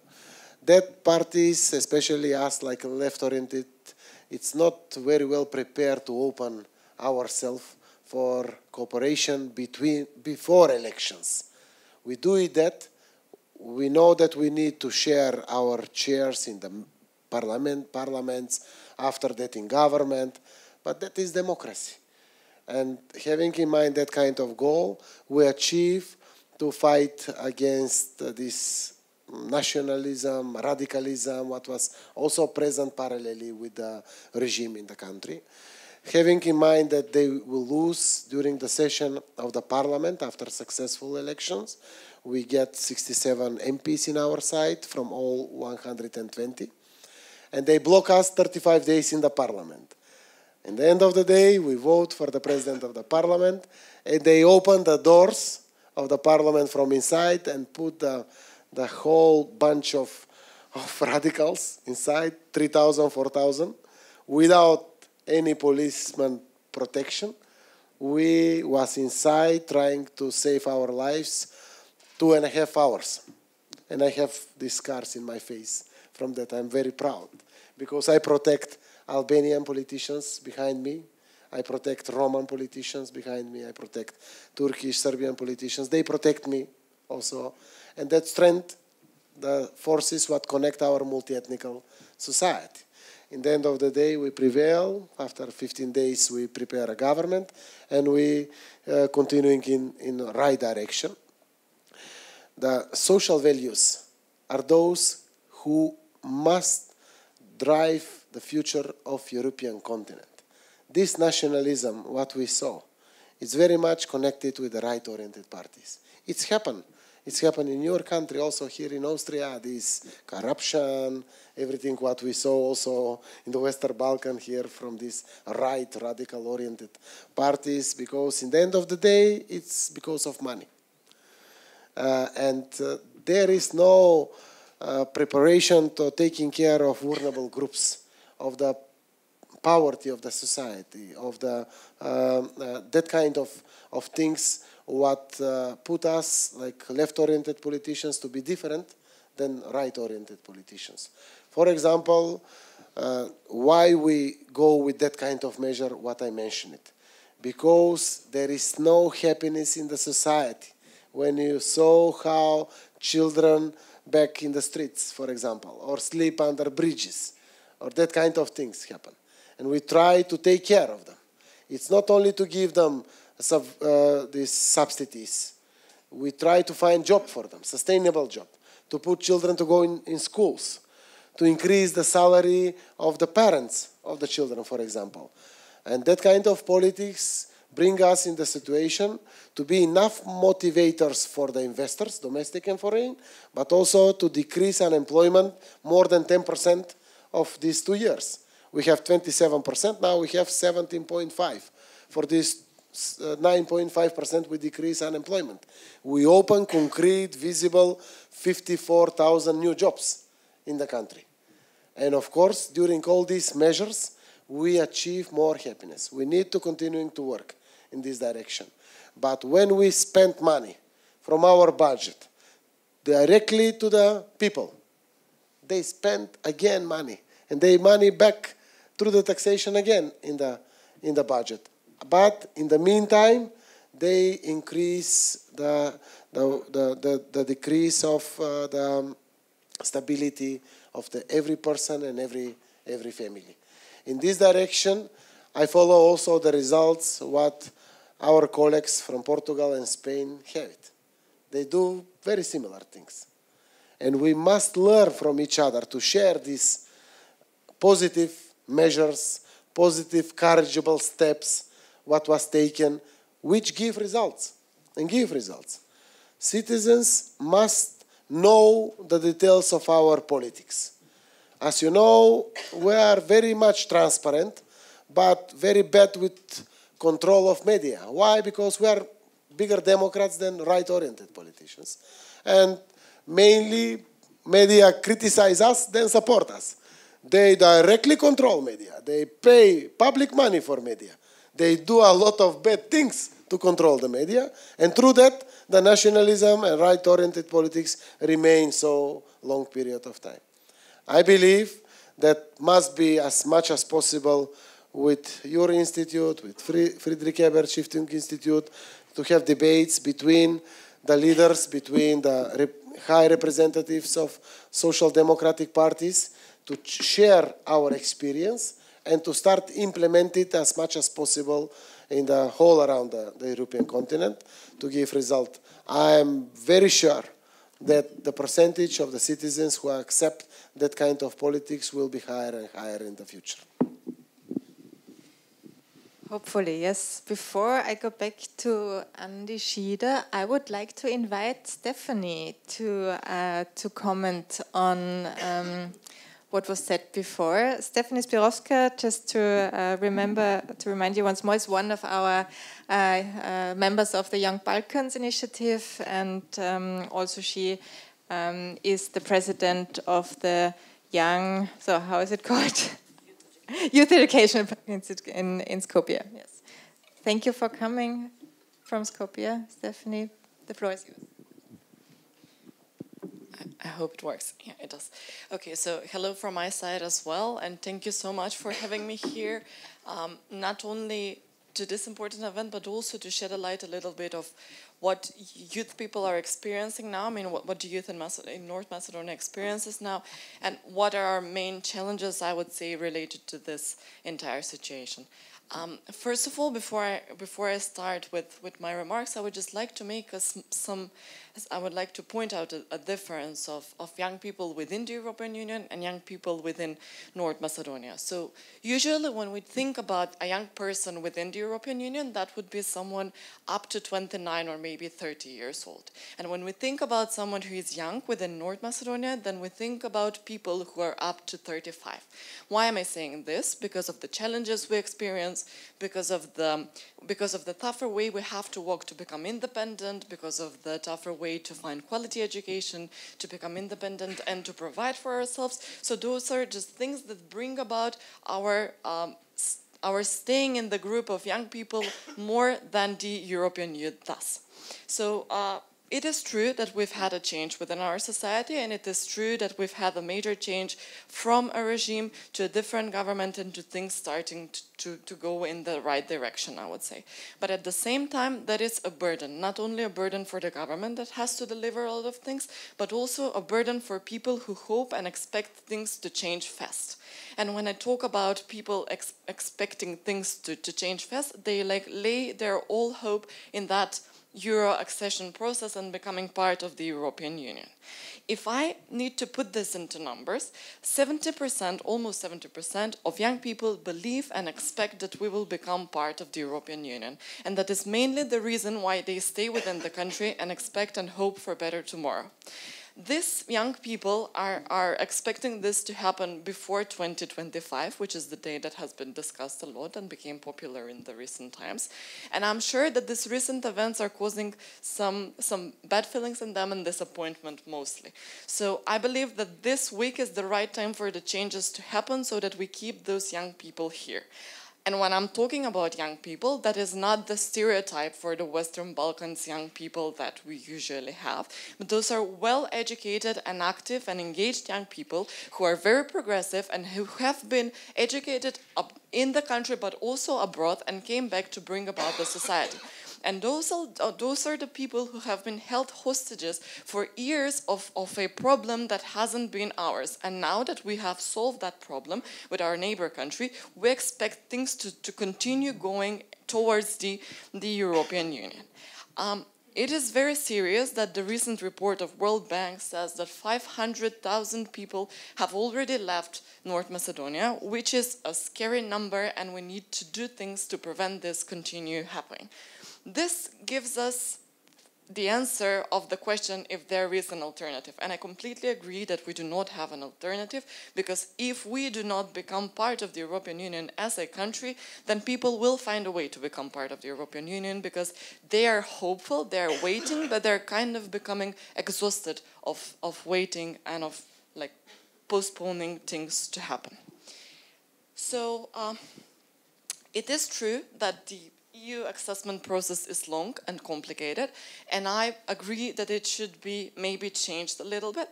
That parties, especially us like left-oriented, it's not very well prepared to open ourselves for cooperation before elections. We do it that. We know that we need to share our chairs in the parliaments, after that in government, but that is democracy. And having in mind that kind of goal, we achieve to fight against this nationalism, radicalism, what was also present parallelly with the regime in the country. Having in mind that they will lose during the session of the parliament after successful elections, we get 67 MPs in our side from all 120. And they block us 35 days in the parliament. In the end of the day, we vote for the president of the parliament, and they open the doors of the parliament from inside and put the whole bunch of radicals inside, 3,000, 4,000, without any policeman protection. We was inside trying to save our lives 2.5 hours. And I have these scars in my face. From that I'm very proud, because I protect Albanian politicians behind me. I protect Roman politicians behind me. I protect Turkish, Serbian politicians. They protect me also. And that strength, the forces what connect our multi-ethnical society. In the end of the day, we prevail. After 15 days, we prepare a government, and we continuing in the right direction. The social values are those who must drive the future of European continent. This nationalism, what we saw, is very much connected with the right-oriented parties. It's happened. It's happened in your country, also here in Austria, this corruption, everything what we saw also in the Western Balkan here from these right, radical-oriented parties, because in the end of the day, it's because of money. There is no preparation to taking care of vulnerable groups, of the poverty of the society, of the that kind of things what put us, like left-oriented politicians, to be different than right-oriented politicians. For example, why we go with that kind of measure, what I mentioned it. Because there is no happiness in the society when you saw how children back in the streets, for example, or sleep under bridges, or that kind of things happen. And we try to take care of them. It's not only to give them these subsidies. We try to find job for them, sustainable job, to put children to go in schools, to increase the salary of the parents of the children, for example. And that kind of politics bring us in the situation to be enough motivators for the investors, domestic and foreign, but also to decrease unemployment more than 10% of these 2 years. We have 27%, now we have 17.5%. For this 9.5% we decrease unemployment. We open concrete, visible 54,000 new jobs in the country. And of course, during all these measures, we achieve more happiness. We need to continue to work in this direction. But when we spend money from our budget directly to the people, they spend again money, and they money back through the taxation again in the budget. But in the meantime, they increase the decrease of the stability of every person and every family. In this direction, I follow also the results what our colleagues from Portugal and Spain have it. They do very similar things. And we must learn from each other to share these positive measures, positive, courageable steps, what was taken, which give results, and give results. Citizens must know the details of our politics. As you know, we are very much transparent, but very bad with control of media. Why? Because we are bigger Democrats than right-oriented politicians. And mainly, media criticize us, then support us. They directly control media. They pay public money for media. They do a lot of bad things to control the media. And through that, the nationalism and right-oriented politics remain so long period of time. I believe that must be as much as possible with your institute, with Friedrich-Ebert-Stiftung Institute, to have debates between the leaders, between the high representatives of social democratic parties, to share our experience and to start implement it as much as possible in the whole around the European continent to give result. I am very sure that the percentage of the citizens who accept that kind of politics will be higher and higher in the future. Hopefully, yes. Before I go back to Andy SCHIEDER, I would like to invite STEFANI to comment on what was said before. Stefani Spirovska, just to remind you once more, is one of our members of the Young Balkans Initiative, and also she is the president of the Young, so how is it called? Youth Education Institute in Skopje. Yes. Thank you for coming from Skopje, Stefani. The floor is yours. I hope it works. Yeah, it does. Okay, so hello from my side as well, and thank you so much for having me here, not only to this important event, but also to shed a light a little bit of what youth people are experiencing now. I mean, what the youth in North Macedonia experiences now, and what are our main challenges, I would say, related to this entire situation. First of all, before I start with my remarks, I would just like to make I would like to point out a difference of young people within the European Union and young people within North Macedonia. So usually when we think about a young person within the European Union, that would be someone up to 29 or maybe 30 years old. And when we think about someone who is young within North Macedonia, then we think about people who are up to 35. Why am I saying this? Because of the challenges we experience, because of the tougher way we have to walk to become independent, because of the tougher way to find quality education, to become independent and to provide for ourselves. So those are just things that bring about our staying in the group of young people more than the European youth does. So it is true that we've had a change within our society, and it is true that we've had a major change from a regime to a different government and to things starting to go in the right direction, I would say. But at the same time, that is a burden, not only a burden for the government that has to deliver a lot of things, but also a burden for people who hope and expect things to change fast. And when I talk about people expecting things to change fast, they lay their all hope in that Euro accession process and becoming part of the European Union. If I need to put this into numbers, 70%, almost 70% of young people believe and expect that we will become part of the European Union. And that is mainly the reason why they stay within the country and expect and hope for a better tomorrow. These young people are expecting this to happen before 2025, which is the day that has been discussed a lot and became popular in the recent times. And I'm sure that these recent events are causing some bad feelings in them and disappointment mostly. So I believe that this week is the right time for the changes to happen so that we keep those young people here. And when I'm talking about young people, that is not the stereotype for the Western Balkans young people that we usually have. But those are well-educated and active and engaged young people who are very progressive and who have been educated in the country but also abroad and came back to bring about the society. And those are the people who have been held hostages for years of a problem that hasn't been ours. And now that we have solved that problem with our neighbor country, we expect things to continue going towards the European Union. It is very serious that the recent report of World Bank says that 500,000 people have already left North Macedonia, which is a scary number, and we need to do things to prevent this continue happening. This gives us the answer of the question if there is an alternative. And I completely agree that we do not have an alternative, because if we do not become part of the European Union as a country, then people will find a way to become part of the European Union, because they are hopeful, they are waiting, but they're kind of becoming exhausted of waiting and of postponing things to happen. So it is true that the EU assessment process is long and complicated, and I agree that it should be maybe changed a little bit.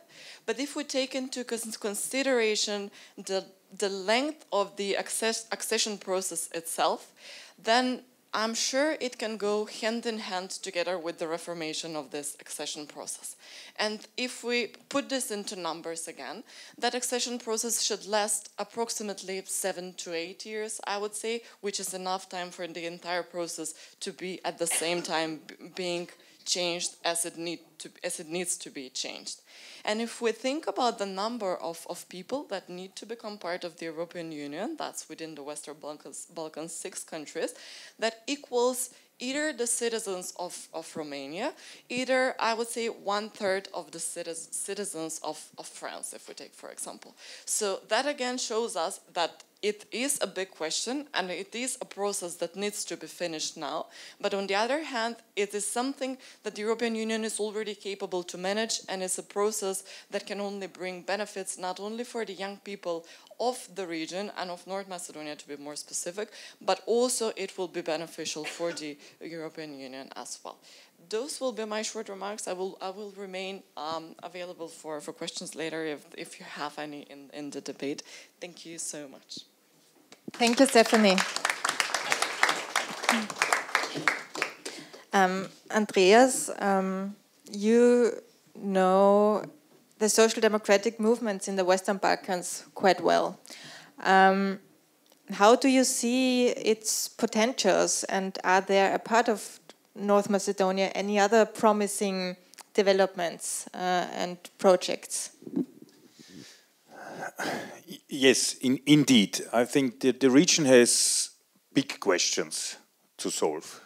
But if we take into consideration the length of the accession process itself, then I'm sure it can go hand in hand together with the reformation of this accession process. And if we put this into numbers again, that accession process should last approximately 7 to 8 years, I would say, which is enough time for the entire process to be at the same time being changed as it needs to be changed. And if we think about the number of people that need to become part of the European Union, that's within the Western Balkans 6 countries, that equals either the citizens of Romania, either I would say 1/3 of the citizens of France, if we take for example. So that again shows us that it is a big question and it is a process that needs to be finished now. But on the other hand, it is something that the European Union is already capable to manage, and it's a process that can only bring benefits not only for the young people of the region and of North Macedonia, to be more specific, but also it will be beneficial for the European Union as well. Those will be my short remarks. I will remain available for questions later if you have any in the debate. Thank you so much. Thank you, Stefanie. Andreas, you know the social democratic movements in the Western Balkans quite well. How do you see its potentials, and are there a part of North Macedonia any other promising developments and projects? Yes, indeed. I think the region has big questions to solve.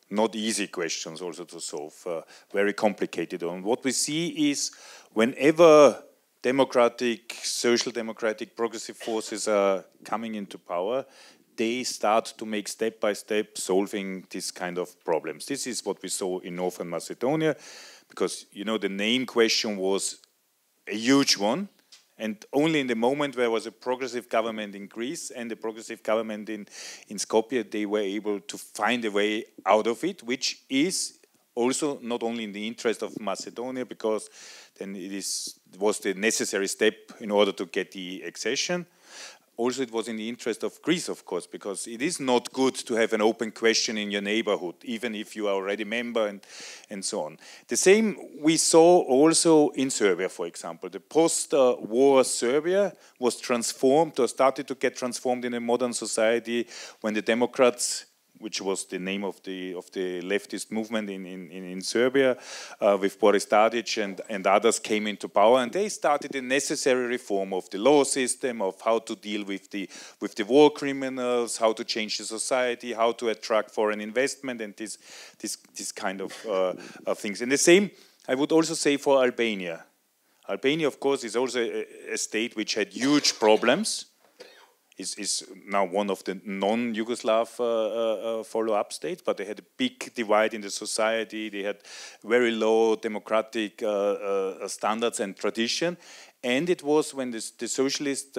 Not easy questions also to solve, very complicated. And what we see is whenever democratic, social democratic, progressive forces are coming into power, they start to make step-by-step solving this kind of problems. This is what we saw in Northern Macedonia, because, you know, the name question was a huge one. And only in the moment where there was a progressive government in Greece and a progressive government in Skopje, they were able to find a way out of it, which is also not only in the interest of Macedonia, because then was the necessary step in order to get the accession. Also, it was in the interest of Greece, of course, because it is not good to have an open question in your neighborhood, even if you are already a member and so on. The same we saw also in Serbia, for example. The post-war Serbia was transformed, or started to get transformed in a modern society when the Democrats, which was the name of the leftist movement in Serbia, with Boris Tadic and others came into power, and they started a necessary reform of the law system, of how to deal with the war criminals, how to change the society, how to attract foreign investment, and this kind of things. And the same, I would also say, for Albania. Albania, of course, is also a state which had huge problems. Is now one of the non-Yugoslav follow-up states, but they had a big divide in the society. They had very low democratic standards and tradition. And it was when the socialists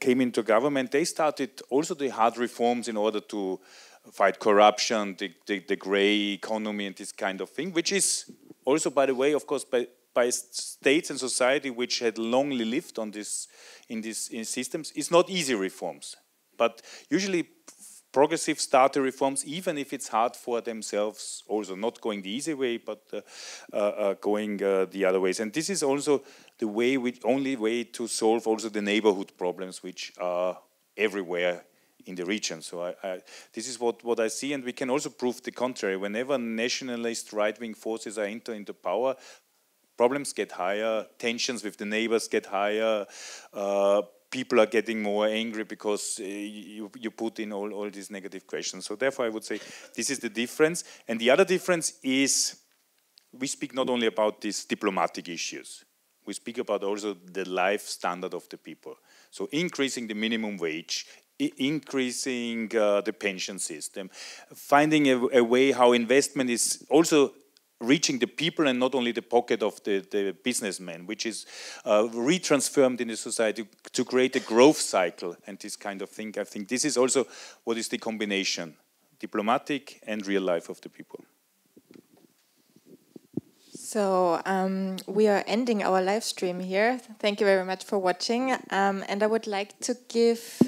came into government, they started also the hard reforms in order to fight corruption, the grey economy and this kind of thing, which is also, by the way, of course, by states and society which had longly lived on this in systems, is not easy reforms. But usually progressive start the reforms, even if it's hard for themselves, also not going the easy way, but going the other ways. And this is also the only way to solve also the neighborhood problems, which are everywhere in the region. So this is what I see, and we can also prove the contrary. Whenever nationalist right-wing forces are into power, problems get higher, tensions with the neighbors get higher, people are getting more angry because you put in all these negative questions. So therefore I would say this is the difference. And the other difference is we speak not only about these diplomatic issues, we speak about also the life standard of the people. So increasing the minimum wage, increasing the pension system, finding a way how investment is also reaching the people and not only the pocket of the businessman, which is retransformed in the society to create a growth cycle and this kind of thing. I think this is also what is the combination, diplomatic and real life of the people. So we are ending our live stream here. Thank you very much for watching. And I would like to give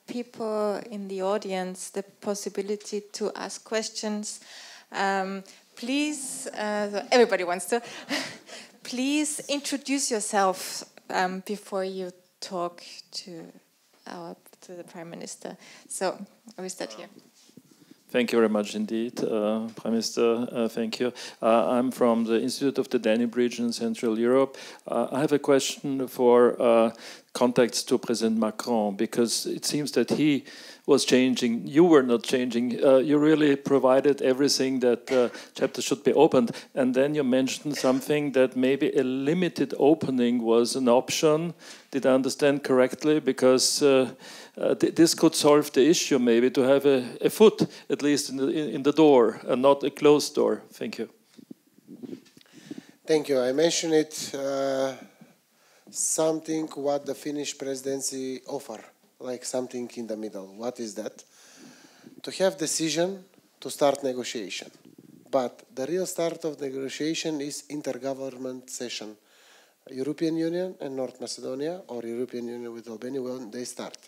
people in the audience the possibility to ask questions. Please, everybody wants to, please introduce yourself before you talk to the Prime Minister. So we start here. Thank you very much indeed, Prime Minister. Thank you. I'm from the Institute of the Danube region in Central Europe. I have a question for contacts to President Macron, because it seems that he was changing, you were not changing. You really provided everything that chapter should be opened. And then you mentioned something that maybe a limited opening was an option. Did I understand correctly? Because this could solve the issue, maybe, to have a foot, at least, in the door, and not a closed door. Thank you. Thank you. I mentioned it, something what the Finnish presidency offer, like something in the middle. What is that? To have decision to start negotiation. But the real start of negotiation is intergovernment session. European Union and North Macedonia, or European Union with Albania, when they start.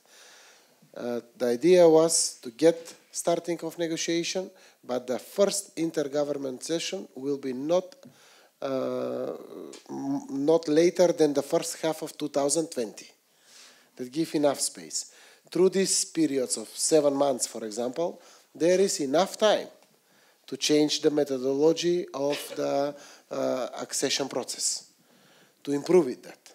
The idea was to get starting of negotiation, but the first intergovernment session will be not later than the first half of 2020. That give enough space. Through these periods of 7 months, for example, there is enough time to change the methodology of the accession process, to improve it that,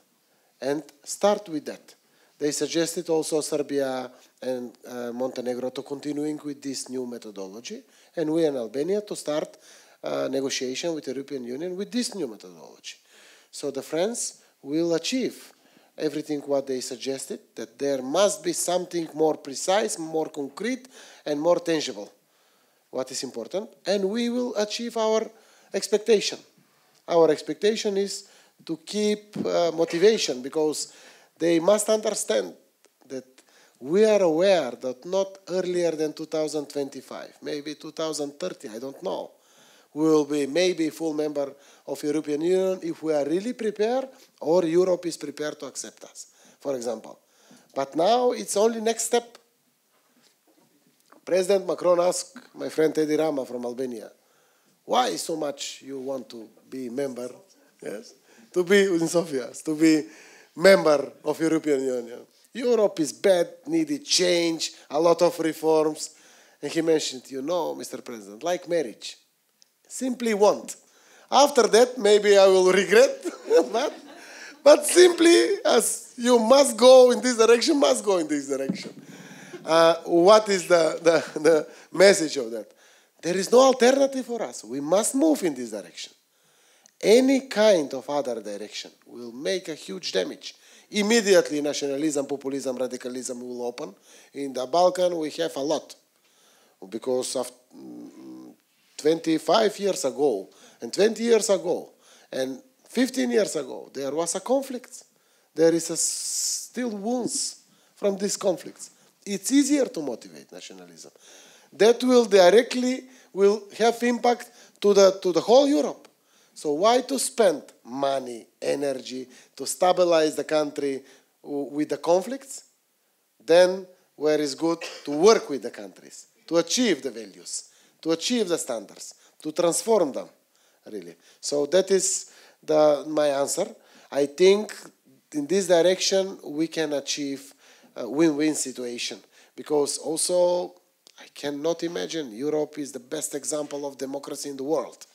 and start with that. They suggested also Serbia and Montenegro to continuing with this new methodology, and we in Albania to start negotiation with the European Union with this new methodology. So the friends will achieve everything what they suggested, that there must be something more precise, more concrete, and more tangible, what is important, and we will achieve our expectation. Our expectation is to keep motivation, because they must understand that we are aware that not earlier than 2025, maybe 2030, I don't know, we will be maybe full member of European Union if we are really prepared, or Europe is prepared to accept us, for example. But now it's only next step. President Macron asked my friend Edi Rama from Albania, why so much you want to be member, yes, to be in Sofia, to be member of European Union. Europe is bad, needed change, a lot of reforms. And he mentioned, you know, Mr. President, like marriage. Simply want. After that, maybe I will regret, but simply as you must go in this direction, must go in this direction. What is the message of that? There is no alternative for us. We must move in this direction. Any kind of other direction will make a huge damage. Immediately, nationalism, populism, radicalism will open. In the Balkan, we have a lot. Because of 25 years ago, and 20 years ago, and 15 years ago, there was a conflict. There is still wounds from these conflicts. It's easier to motivate nationalism. That will directly have impact to the whole Europe. So why to spend money, energy, to stabilize the country with the conflicts? Then where is good to work with the countries, to achieve the values, to achieve the standards, to transform them, really. So that is my answer. I think in this direction we can achieve a win-win situation, because also I cannot imagine Europe is the best example of democracy in the world.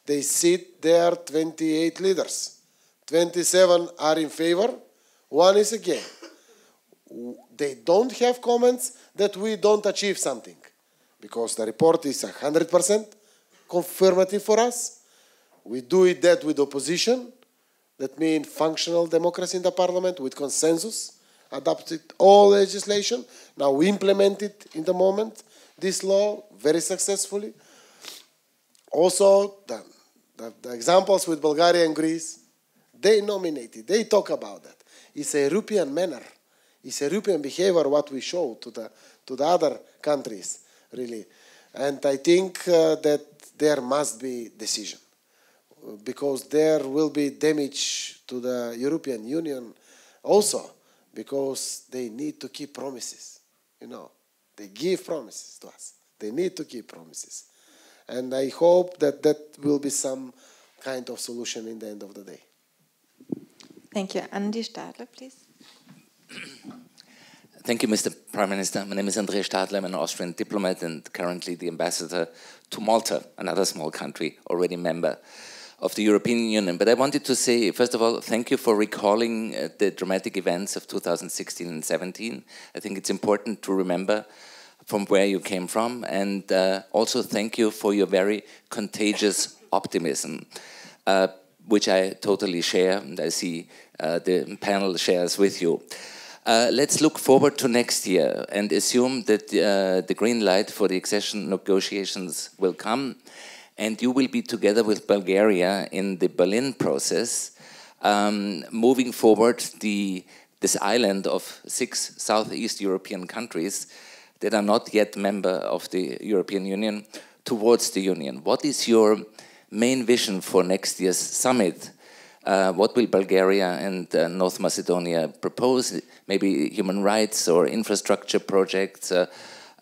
They sit there, 28 leaders. 27 are in favor, 1 is against. They don't have comments that we don't achieve something, because the report is 100% confirmative for us. We do it that with opposition. That means functional democracy in the parliament with consensus, adopted all legislation. Now we implement it in the moment, this law, very successfully. Also, the examples with Bulgaria and Greece, they nominated, they talk about that. It's a European manner. It's a European behavior what we show to the other countries, really. And I think that there must be decision, because there will be damage to the European Union also, because they need to keep promises. You know, they give promises to us. They need to keep promises. And I hope that will be some kind of solution in the end of the day. Thank you. Andi Stadler, please. Thank you, Mr. Prime Minister. My name is Andreas Stadler. I'm an Austrian diplomat and currently the ambassador to Malta, another small country, already member of the European Union. But I wanted to say, first of all, thank you for recalling the dramatic events of 2016 and 17. I think it's important to remember from where you came from, and also thank you for your very contagious optimism, which I totally share, and I see the panel shares with you. Let's look forward to next year and assume that the green light for the accession negotiations will come, and you will be together with Bulgaria in the Berlin process, moving forward this island of 6 Southeast European countries that are not yet member of the European Union towards the Union. What is your main vision for next year's summit? What will Bulgaria and North Macedonia propose? Maybe human rights or infrastructure projects,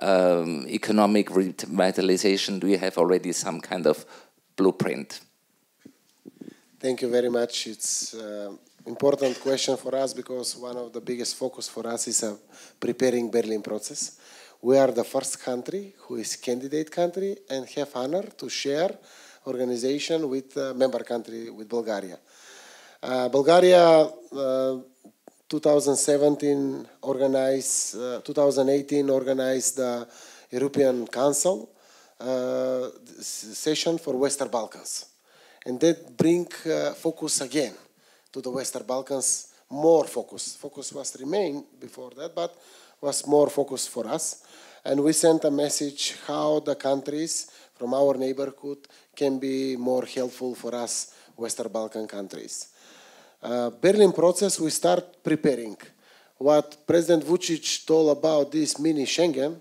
economic revitalization? Do you have already some kind of blueprint? Thank you very much. It's an important question for us because one of the biggest focus for us is preparing Berlin process. We are the first country who is candidate country and have honor to share organization with member country, with Bulgaria. Bulgaria 2017 organized, 2018 organized the European Council session for Western Balkans. And that bring focus again to the Western Balkans, more focus. Focus was remain before that, but was more focus for us. And we sent a message how the countries from our neighborhood can be more helpful for us, Western Balkan countries. Berlin process, we start preparing. What President Vučić told about this mini Schengen,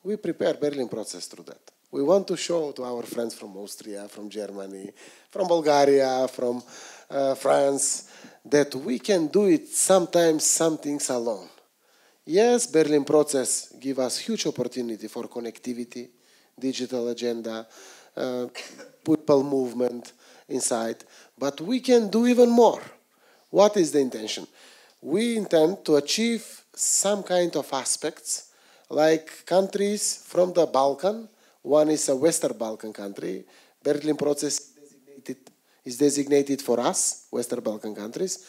we prepare Berlin process through that. We want to show to our friends from Austria, from Germany, from Bulgaria, from France, that we can do it sometimes, some things alone. Yes, Berlin process give us huge opportunity for connectivity, digital agenda, people movement inside, but we can do even more. What is the intention? We intend to achieve some kind of aspects like countries from the Balkan. One is a Western Balkan country. Berlin process is designated for us, Western Balkan countries,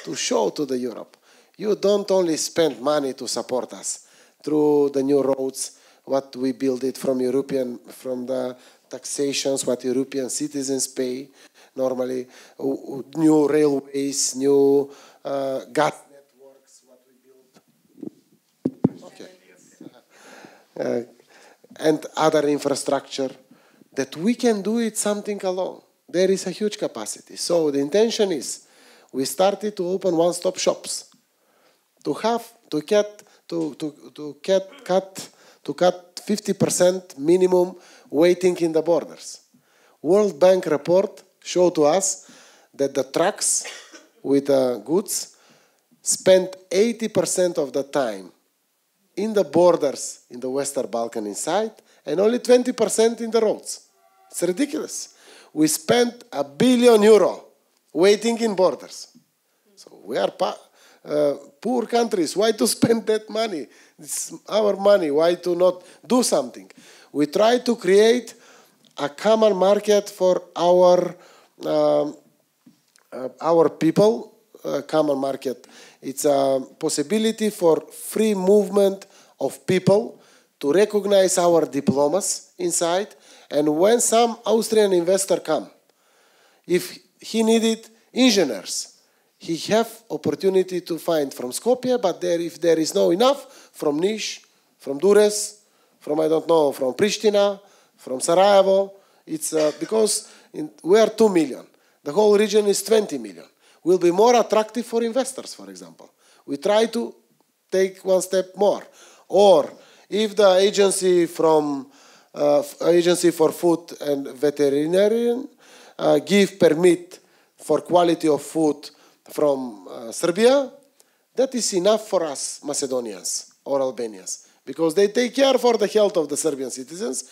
to show to the Europe. You don't only spend money to support us through the new roads, what we build it from the taxations, what European citizens pay normally, new railways, new gas networks, what we build. Okay. And other infrastructure, that we can do it something alone. There is a huge capacity. So the intention is, we started to open one-stop shops. To cut 50% minimum waiting in the borders. World Bank report showed to us that the trucks with goods spend 80% of the time in the borders in the Western Balkan inside and only 20% in the roads. It's ridiculous. We spent €1 billion waiting in borders. So we are poor countries. Why to spend that money? It's our money. Why to not do something? We try to create a common market for our people. Common market. It's a possibility for free movement of people to recognize our diplomas inside. And when some Austrian investor come, if he needed engineers, he have opportunity to find from Skopje, but if there is no enough, from Niš, from Durrës, from, I don't know, from Pristina, from Sarajevo, it's because we are 2 million. The whole region is 20 million. Will be more attractive for investors, for example. We try to take one step more. Or if the agency for food and veterinarian give permit for quality of food from Serbia, that is enough for us Macedonians or Albanians, because they take care for the health of the Serbian citizens.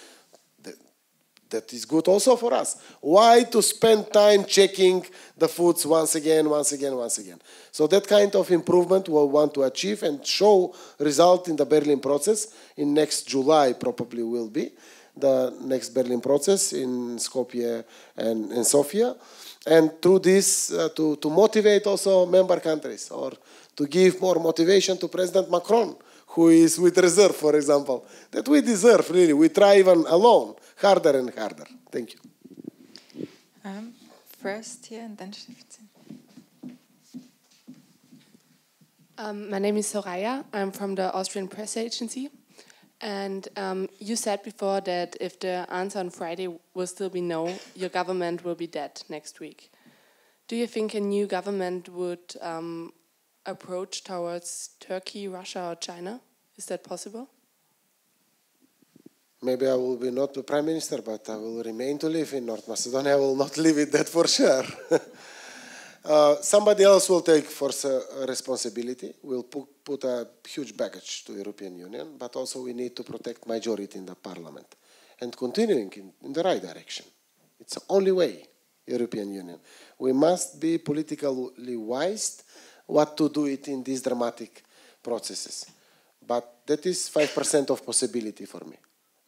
That is good also for us. Why to spend time checking the foods once again? So that kind of improvement we'll want to achieve and show result in the Berlin process in next July probably will be. the next Berlin process in Skopje and in Sofia. And through this, to motivate also member countries, or to give more motivation to President Macron, who is with reserve, for example, that we deserve, really. We try even alone, harder and harder. Thank you. First here and then Stefan. My name is Soraya. I'm from the Austrian Press Agency. And you said before that if the answer on Friday will still be no, your government will be dead next week. Do you think a new government would approach towards Turkey, Russia or China? Is that possible? Maybe I will be not the Prime Minister, but I will remain to live in North Macedonia. I will not leave it that for sure. Somebody else will take first responsibility. We'll put a huge baggage to the European Union, but also we need to protect majority in the Parliament and continuing in the right direction. It's the only way, European Union. We must be politically wise what to do it in these dramatic processes. But that is 5% of possibility for me.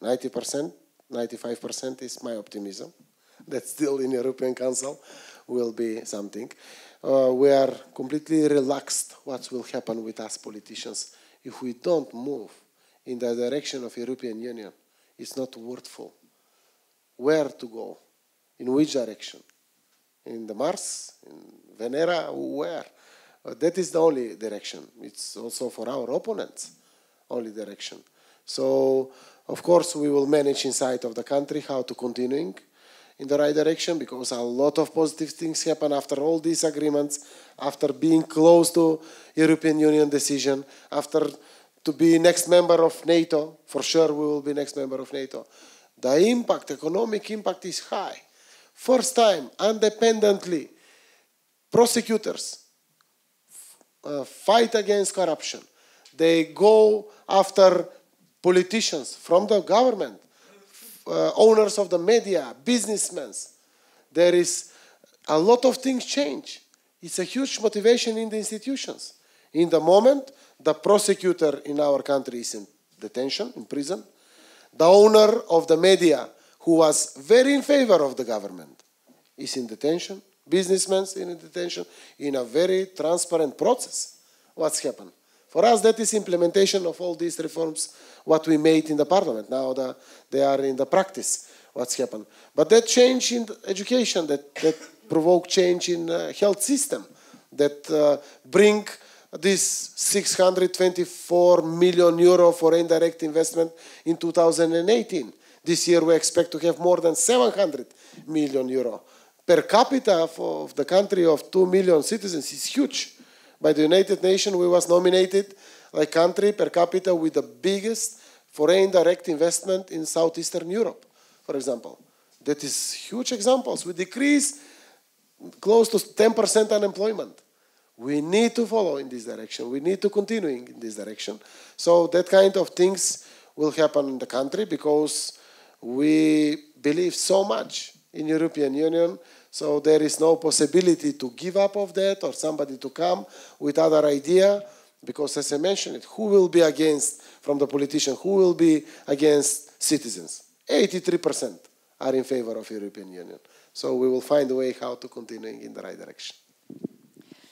90%, 95% is my optimism. That still in European Council will be something. We are completely relaxed what will happen with us politicians if we don't move in the direction of European Union. It's not worthful. Where to go? In which direction? In the Mars? In Venera? Where? That is the only direction. It's also for our opponents, only direction. So, of course, we will manage inside of the country how to continuing in the right direction, because a lot of positive things happen after all these agreements, after being close to European Union decision, after to be next member of NATO. For sure we will be next member of NATO. The impact, economic impact is high. First time, independently, prosecutors fight against corruption. They go after politicians from the government, owners of the media, businessmen. There is a lot of things change. It's a huge motivation in the institutions. In the moment, the prosecutor in our country is in detention, in prison. The owner of the media, who was very in favor of the government, is in detention. Businessmen in detention, in a very transparent process. What's happened? For us, that is implementation of all these reforms, what we made in the parliament. Now they are in the practice, what's happened. But that change in education, that provoke change in health system, that bring this 624 million euro for indirect investment in 2018. This year we expect to have more than 700 million euro. Per capita of the country of 2 million citizens is huge. By the United Nations, we was nominated a country per capita with the biggest foreign direct investment in Southeastern Europe, for example. That is huge examples. We decrease close to 10% unemployment. We need to follow in this direction. We need to continue in this direction. So that kind of things will happen in the country because we believe so much in European Union. So there is no possibility to give up of that or somebody to come with other idea, because as I mentioned it, who will be against from the politician, who will be against citizens? 83% are in favor of European Union. So we will find a way how to continue in the right direction.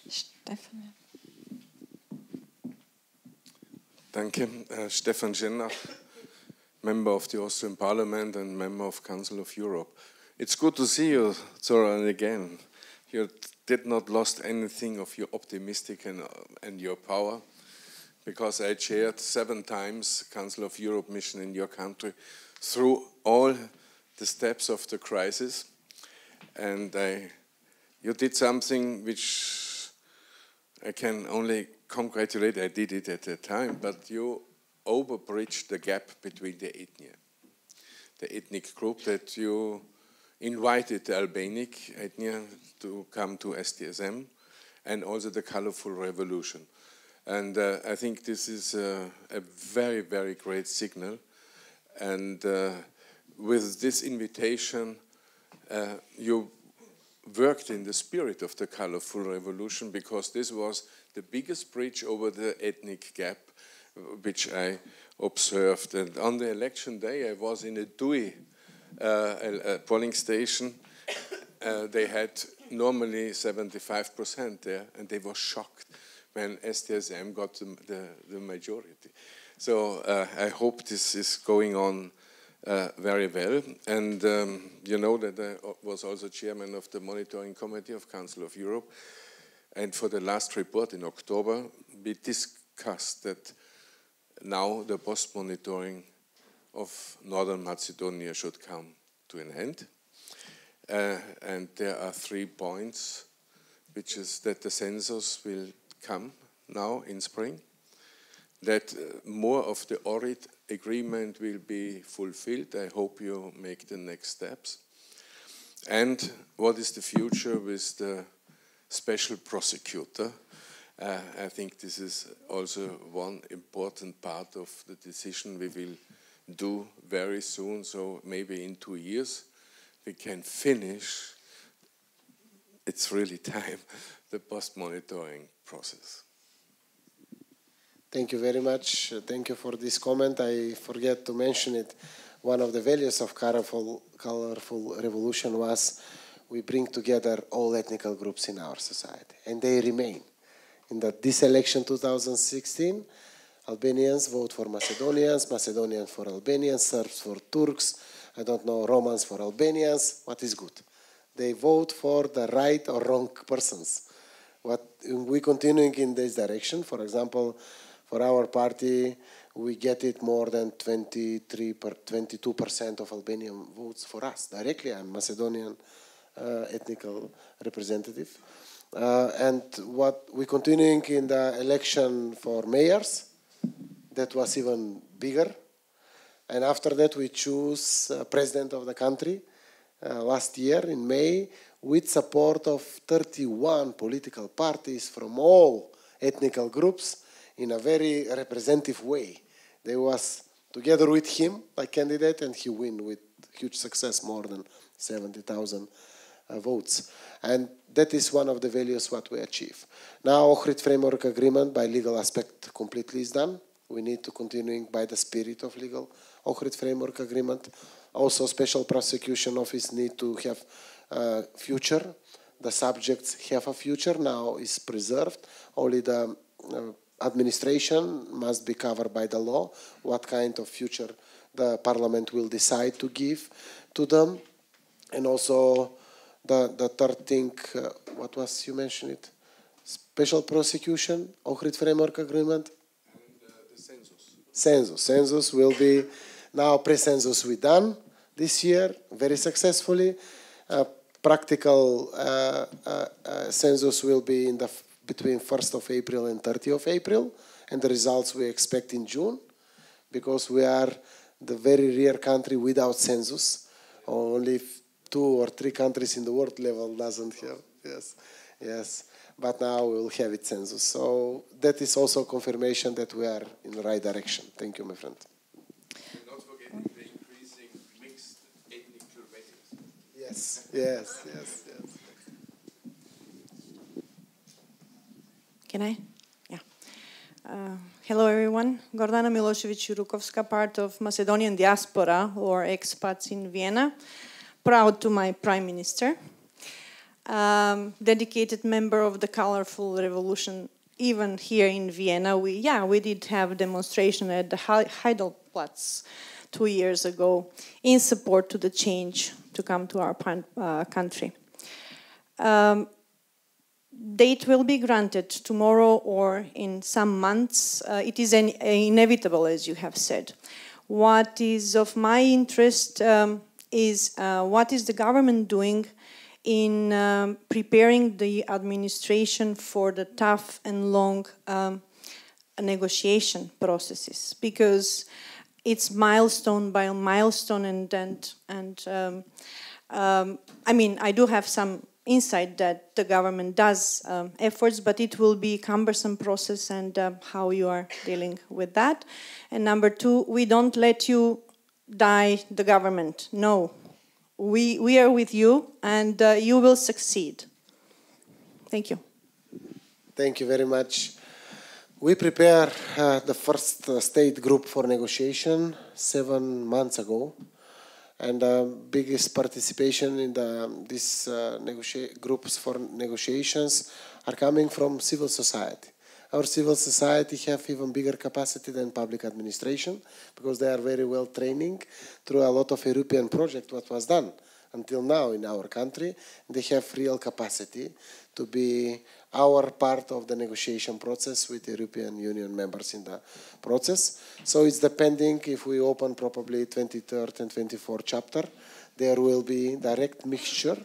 Stefan. Danke. Stefan Jenner, member of the Austrian Parliament and member of Council of Europe. It's good to see you, Zoran, again. You did not lost anything of your optimistic and your power, because I chaired 7 times Council of Europe mission in your country through all the steps of the crisis. And you did something which I can only congratulate. I did it at the time, but you overbridged the gap between the ethnic group, that you invited the Albanic ethnia to come to STSM, and also the colorful revolution. And I think this is a very, very great signal. And with this invitation, you worked in the spirit of the colorful revolution, because this was the biggest bridge over the ethnic gap, which I observed. And on the election day, I was in a DUI polling station. They had normally 75% there, and they were shocked when STSM got the majority. So I hope this is going on very well. And you know that I was also chairman of the Monitoring Committee of Council of Europe. And for the last report in October, we discussed that now the post-monitoring of Northern Macedonia should come to an end. And there are 3 points, which is that the census will come now in spring, that more of the ELLEREIT agreement will be fulfilled. I hope you make the next steps. And what is the future with the special prosecutor? I think this is also one important part of the decision we will do very soon. So maybe in 2 years we can finish, it's really time, the post-monitoring process. Thank you very much. Thank you for this comment. I forget to mention it. One of the values of colorful revolution was we bring together all ethnic groups in our society, and they remain. In this election 2016, Albanians vote for Macedonians, Macedonians for Albanians, Serbs for Turks, I don't know, Romans for Albanians. What is good? They vote for the right or wrong persons. What we continuing in this direction, for example, for our party, we get it more than 22% of Albanian votes for us. Directly, I'm Macedonian ethnic representative. And what we continuing in the election for mayors, that was even bigger. And after that, we choose president of the country last year in May with support of 31 political parties from all ethnic groups in a very representative way. They was together with him like candidate, and he win with huge success, more than 70,000 votes. And that is one of the values what we achieve. Now, ELLEREIT Framework Agreement by legal aspect completely is done. We need to continue by the spirit of legal ELLEREIT Framework Agreement. Also, Special Prosecution Office need to have a future. The subjects have a future, now is preserved. Only the administration must be covered by the law, what kind of future the Parliament will decide to give to them. And also the third thing, what was you mentioned it? Special prosecution, ELLEREIT Framework Agreement. And the census. Census will be, now pre-census we done this year, very successfully. Practical census will be in the between 1st of April and 30th of April, and the results we expect in June, because we are the very rare country without census. Only 2 or 3 countries in the world level doesn't have. Yes. But now we will have it census. So that is also confirmation that we are in the right direction. Thank you, my friend. And not forgetting the increasing mixed ethnic pluralism. Yes. Can I? Yeah. Hello, everyone. Gordana Milošević-Jurukovska, part of Macedonian diaspora or expats in Vienna. Proud to my Prime Minister. Dedicated member of the colorful revolution. Even here in Vienna, we did have a demonstration at the Heidelplatz 2 years ago in support to the change to come to our country. Date will be granted tomorrow or in some months. It is inevitable, as you have said. What is of my interest is what is the government doing in preparing the administration for the tough and long negotiation processes, because it's milestone by milestone, I mean, I do have some insight that the government does efforts, but it will be a cumbersome process, and how you are dealing with that. And number 2, we don't let you die the government. No, we are with you, and you will succeed. Thank you. Thank you very much. We prepared the first state group for negotiation 7 months ago, and the biggest participation in these groups for negotiations are coming from civil society. Our civil society have even bigger capacity than public administration because they are very well training through a lot of European projects what was done until now in our country. They have real capacity to be our part of the negotiation process with European Union members in the process. So it's depending if we open probably 23rd and 24th chapter, there will be direct mixture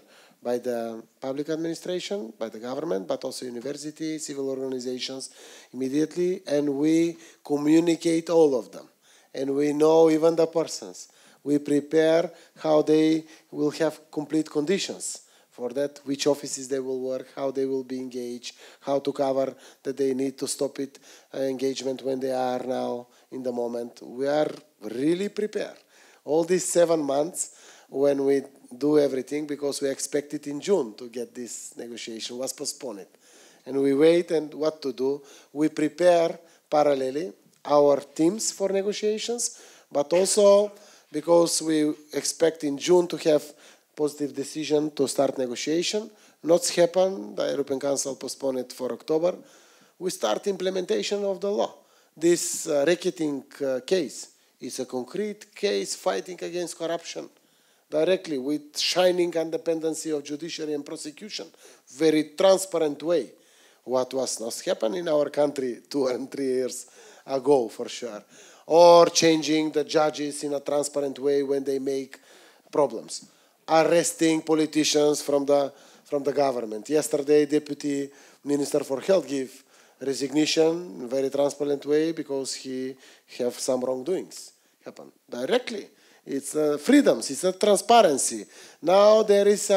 by the public administration, by the government, but also university, civil organizations immediately, and we communicate all of them. And we know even the persons. We prepare how they will have complete conditions for that, which offices they will work, how they will be engaged, how to cover that they need to stop it, engagement when they are now in the moment. We are really prepared. All these 7 months when we do everything, because we expected in June to get this negotiation, was postponed. And we wait, and what to do? We prepare parallelly our teams for negotiations, but also because we expect in June to have positive decision to start negotiation. Not happen, the European Council postponed it for October. We start implementation of the law. This racketing case is a concrete case fighting against corruption directly with shining independency of judiciary and prosecution. Very transparent way. What was not happening in our country 2 and 3 years ago for sure. Or changing the judges in a transparent way when they make problems. Arresting politicians from the government. Yesterday, Deputy Minister for Health gave resignation in a very transparent way because he have some wrongdoings happen directly. It's freedoms, it's a transparency. Now there is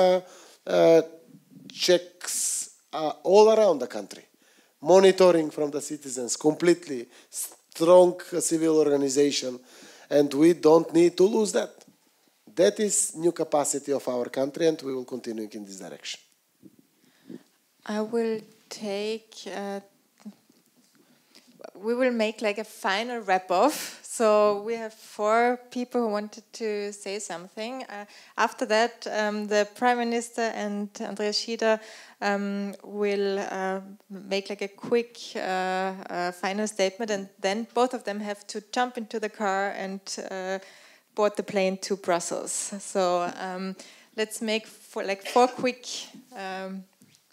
checks all around the country. Monitoring from the citizens, completely strong civil organization, and we don't need to lose that. That is new capacity of our country, and we will continue in this direction. I will take, we will make like a final wrap-off. So we have 4 people who wanted to say something. After that, the Prime Minister and Andreas Schieder will make like a quick final statement, and then both of them have to jump into the car and board the plane to Brussels. So let's make 4 quick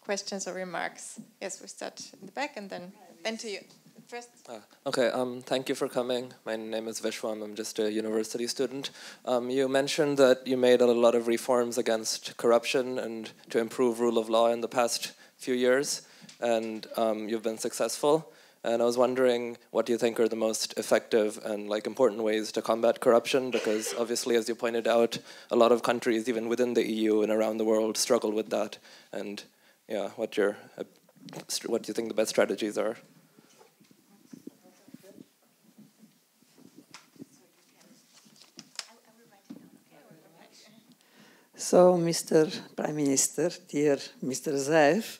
questions or remarks. Yes, we start in the back and then to you. First. Okay, thank you for coming. My name is Vishwam. I'm just a university student. You mentioned that you made a lot of reforms against corruption and to improve rule of law in the past few years, and you've been successful. And I was wondering, what do you think are the most effective and important ways to combat corruption? Because obviously, as you pointed out, a lot of countries, even within the EU and around the world, struggle with that. And yeah, what do you think the best strategies are? So, Mr. Prime Minister, dear Mr. Zaev,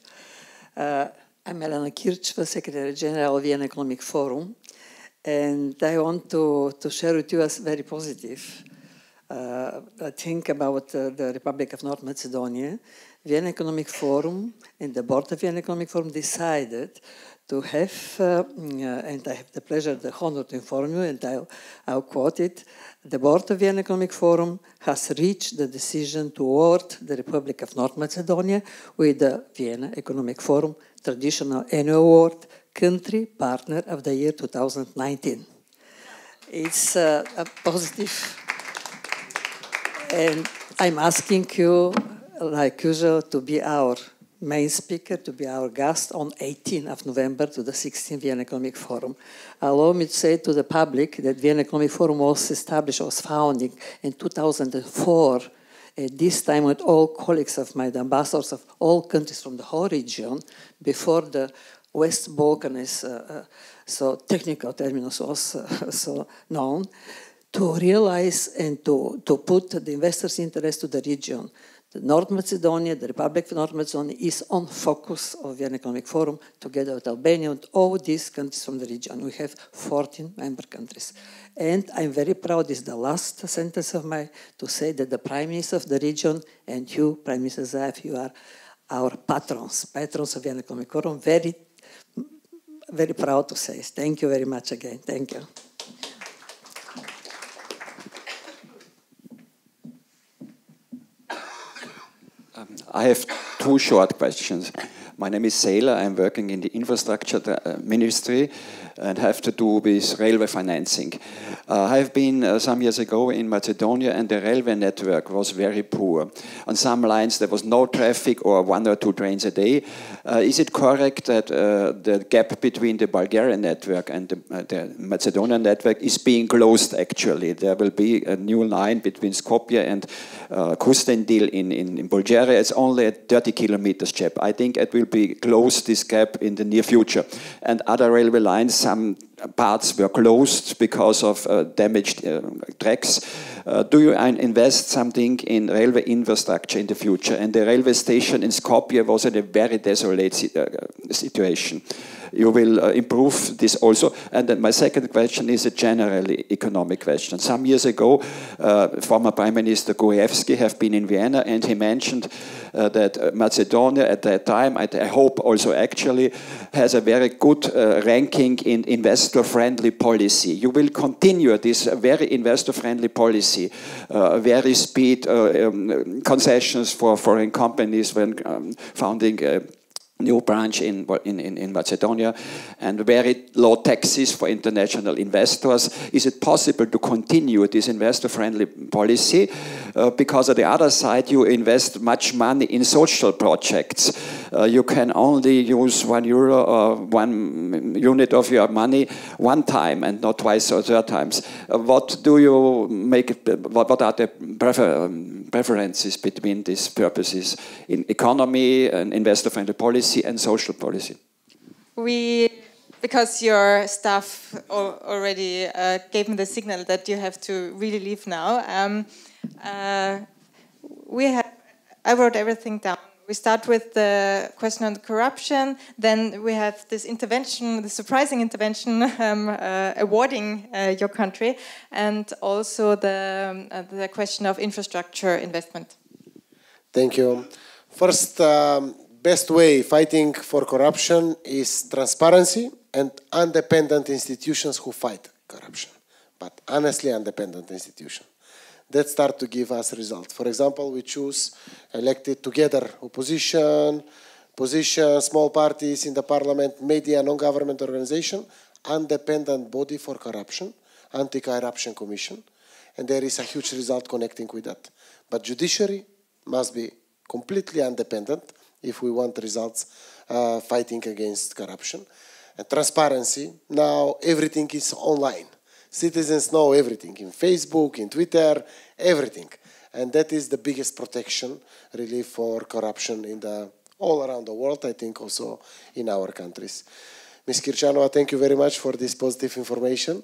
I'm Elena Kircheva, Secretary General of the Vienna Economic Forum, and I want to share with you a very positive thing about the Republic of North Macedonia. Vienna Economic Forum and the Board of Vienna Economic Forum decided to have, and I have the pleasure, the honor to inform you, and I'll quote it, the Board of Vienna Economic Forum has reached the decision to award the Republic of North Macedonia with the Vienna Economic Forum Traditional Annual Award, Country Partner of the Year 2019. It's a positive, and I'm asking you, like usual, to be our main speaker, to be our guest on 18th of November to the 16th Vienna Economic Forum. Allow me to say to the public that Vienna Economic Forum was established, was founded in 2004, at this time with all colleagues of mine, the ambassadors of all countries from the whole region, before the West Balkan is so technical terminus was so known, to realize and to put the investors' interest to the region, The North Macedonia, the Republic of North Macedonia, is on focus of Vienna Economic Forum together with Albania and all these countries from the region. We have 14 member countries. And I'm very proud, this is the last sentence of mine, to say that the Prime Minister of the region and you, Prime Minister Zaev, you are our patrons of Vienna Economic Forum. Very, very proud to say. Thank you very much again. Thank you. I have two short questions. My name is Saylor. I'm working in the infrastructure ministry and have to do with railway financing. I have been some years ago in Macedonia, and the railway network was very poor. On some lines there was no traffic or 1 or 2 trains a day. Is it correct that the gap between the Bulgarian network and the Macedonian network is being closed actually? There will be a new line between Skopje and Kustendil in Bulgaria. It's only a 30 kilometers gap. I think it will be closed, this gap, in the near future. And other railway lines, some parts were closed because of damaged tracks. Do you invest something in railway infrastructure in the future? And the railway station in Skopje was in a very desolate situation. You will improve this also. And then my second question is a generally economic question. Some years ago, former Prime Minister Gruevski have been in Vienna, and he mentioned that Macedonia at that time, I hope also actually, has a very good ranking in investor-friendly policy. You will continue this very investor-friendly policy, very speed concessions for foreign companies when founding new branch in Macedonia, and very low taxes for international investors. Is it possible to continue this investor-friendly policy? Because on the other side, you invest much money in social projects. You can only use €1 or 1 unit of your money one time and not twice or 3 times. What do you make? What are the preferences between these purposes in economy and investor-friendly policy and social policy? Because your staff already gave me the signal that you have to really leave now, I wrote everything down. We start with the question on corruption, then we have this intervention, the surprising intervention awarding your country, and also the question of infrastructure investment. Thank you. First, best way fighting for corruption is transparency and independent institutions who fight corruption, but honestly independent institutions. That start to give us results. For example, we choose elected together opposition, position, small parties in the parliament, media, non-government organization, independent body for corruption, anti-corruption commission, and there is a huge result connecting with that. But judiciary must be completely independent if we want results fighting against corruption. And transparency, now everything is online. Citizens know everything, in Facebook, in Twitter, everything. And that is the biggest protection, really, for corruption in all around the world, I think also in our countries. Ms. Kirchanova, thank you very much for this positive information.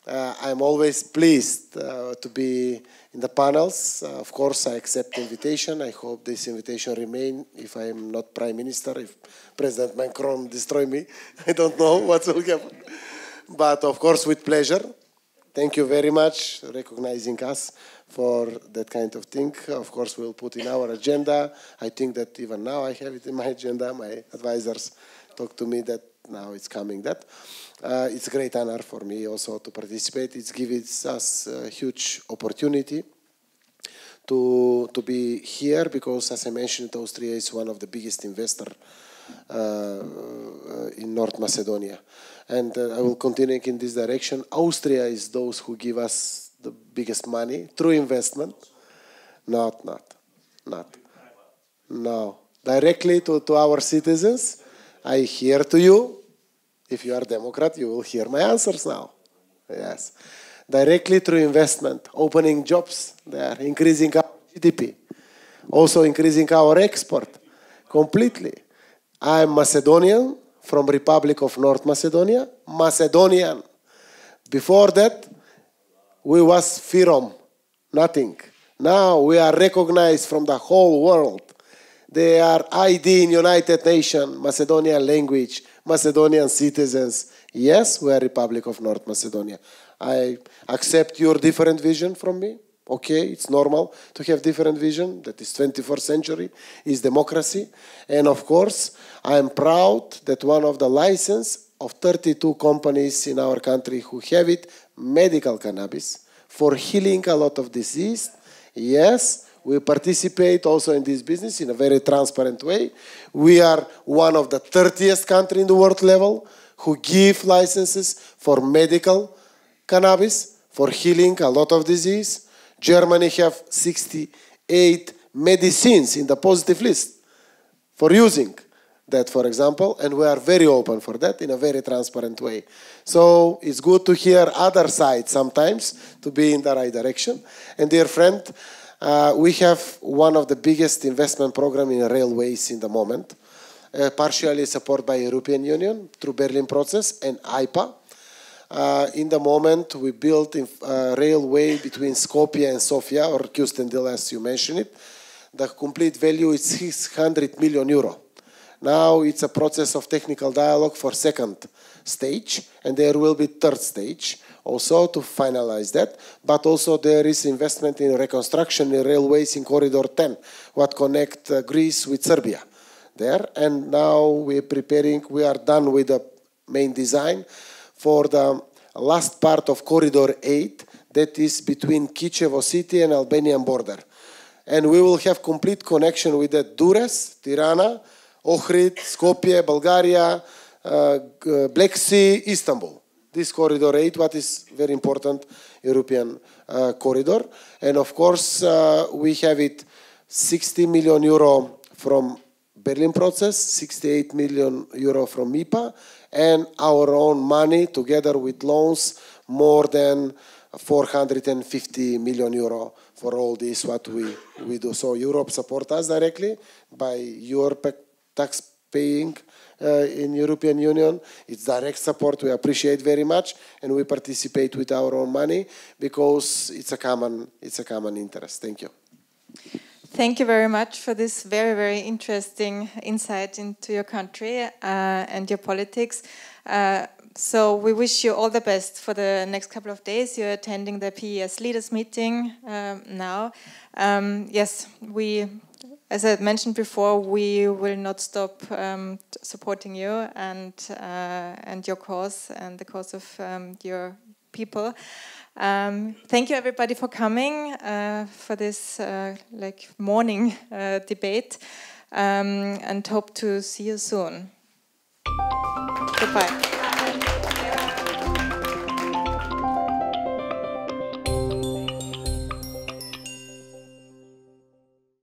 I'm always pleased to be in the panels. Of course, I accept the invitation. I hope this invitation remains if I am not Prime Minister, if President Macron destroy me. I don't know what will happen. But of course, with pleasure. Thank you very much for recognizing us for that kind of thing. Of course, we'll put in our agenda. I think that even now I have it in my agenda. My advisors talk to me that now it's coming that. It's a great honor for me also to participate. It gives us a huge opportunity to be here because, as I mentioned, Austria is one of the biggest investors in North Macedonia. And I will continue in this direction. Austria is those who give us the biggest money through investment. No. Directly to our citizens. I hear to you. If you are Democrat, you will hear my answers now. Yes. Directly through investment, opening jobs there, increasing our GDP, also increasing our export completely. I am Macedonian, from Republic of North Macedonia, Macedonian. Before that, we was Firom, nothing. Now we are recognized from the whole world. They are ID in United Nations, Macedonian language, Macedonian citizens. Yes, we are Republic of North Macedonia. I accept your different vision from me. Okay, it's normal to have different vision. That is 21st century, is democracy. And of course, I am proud that one of the license of 32 companies in our country who have it, medical cannabis, for healing a lot of disease. Yes, we participate also in this business in a very transparent way. We are one of the 30th country in the world level who give licenses for medical cannabis for healing a lot of disease. Germany have 68 medicines in the positive list for using that, for example, and we are very open for that in a very transparent way. So it's good to hear other sides sometimes to be in the right direction. And dear friend, we have one of the biggest investment programs in railways in the moment, partially supported by European Union through Berlin process and IPA. In the moment, we built a railway between Skopje and Sofia, or Kustendil, as you mentioned it. The complete value is 600 million euro. Now it's a process of technical dialogue for second stage, and there will be third stage also to finalize that. But also there is investment in reconstruction in railways in Corridor 10, what connect Greece with Serbia there. And now we're preparing, we are done with the main design for the last part of Corridor 8, that is between Kičevo city and Albanian border. And we will have complete connection with the Durrës, Tirana, Ohrid, Skopje, Bulgaria, Black Sea, Istanbul. This Corridor 8, what is very important European corridor. And of course, we have it 60 million euro from Berlin process, 68 million euro from MIPA, and our own money together with loans, more than 450 million euro for all this what we do. So Europe supports us directly by your tax paying in European Union. It's direct support, we appreciate very much, and we participate with our own money because it's a common interest. Thank you. Thank you very much for this very, very interesting insight into your country and your politics. So we wish you all the best for the next couple of days. You're attending the PES leaders meeting now. Yes, as I mentioned before, we will not stop supporting you and your cause and the cause of your people. Thank you everybody for coming for this morning debate and hope to see you soon. Goodbye.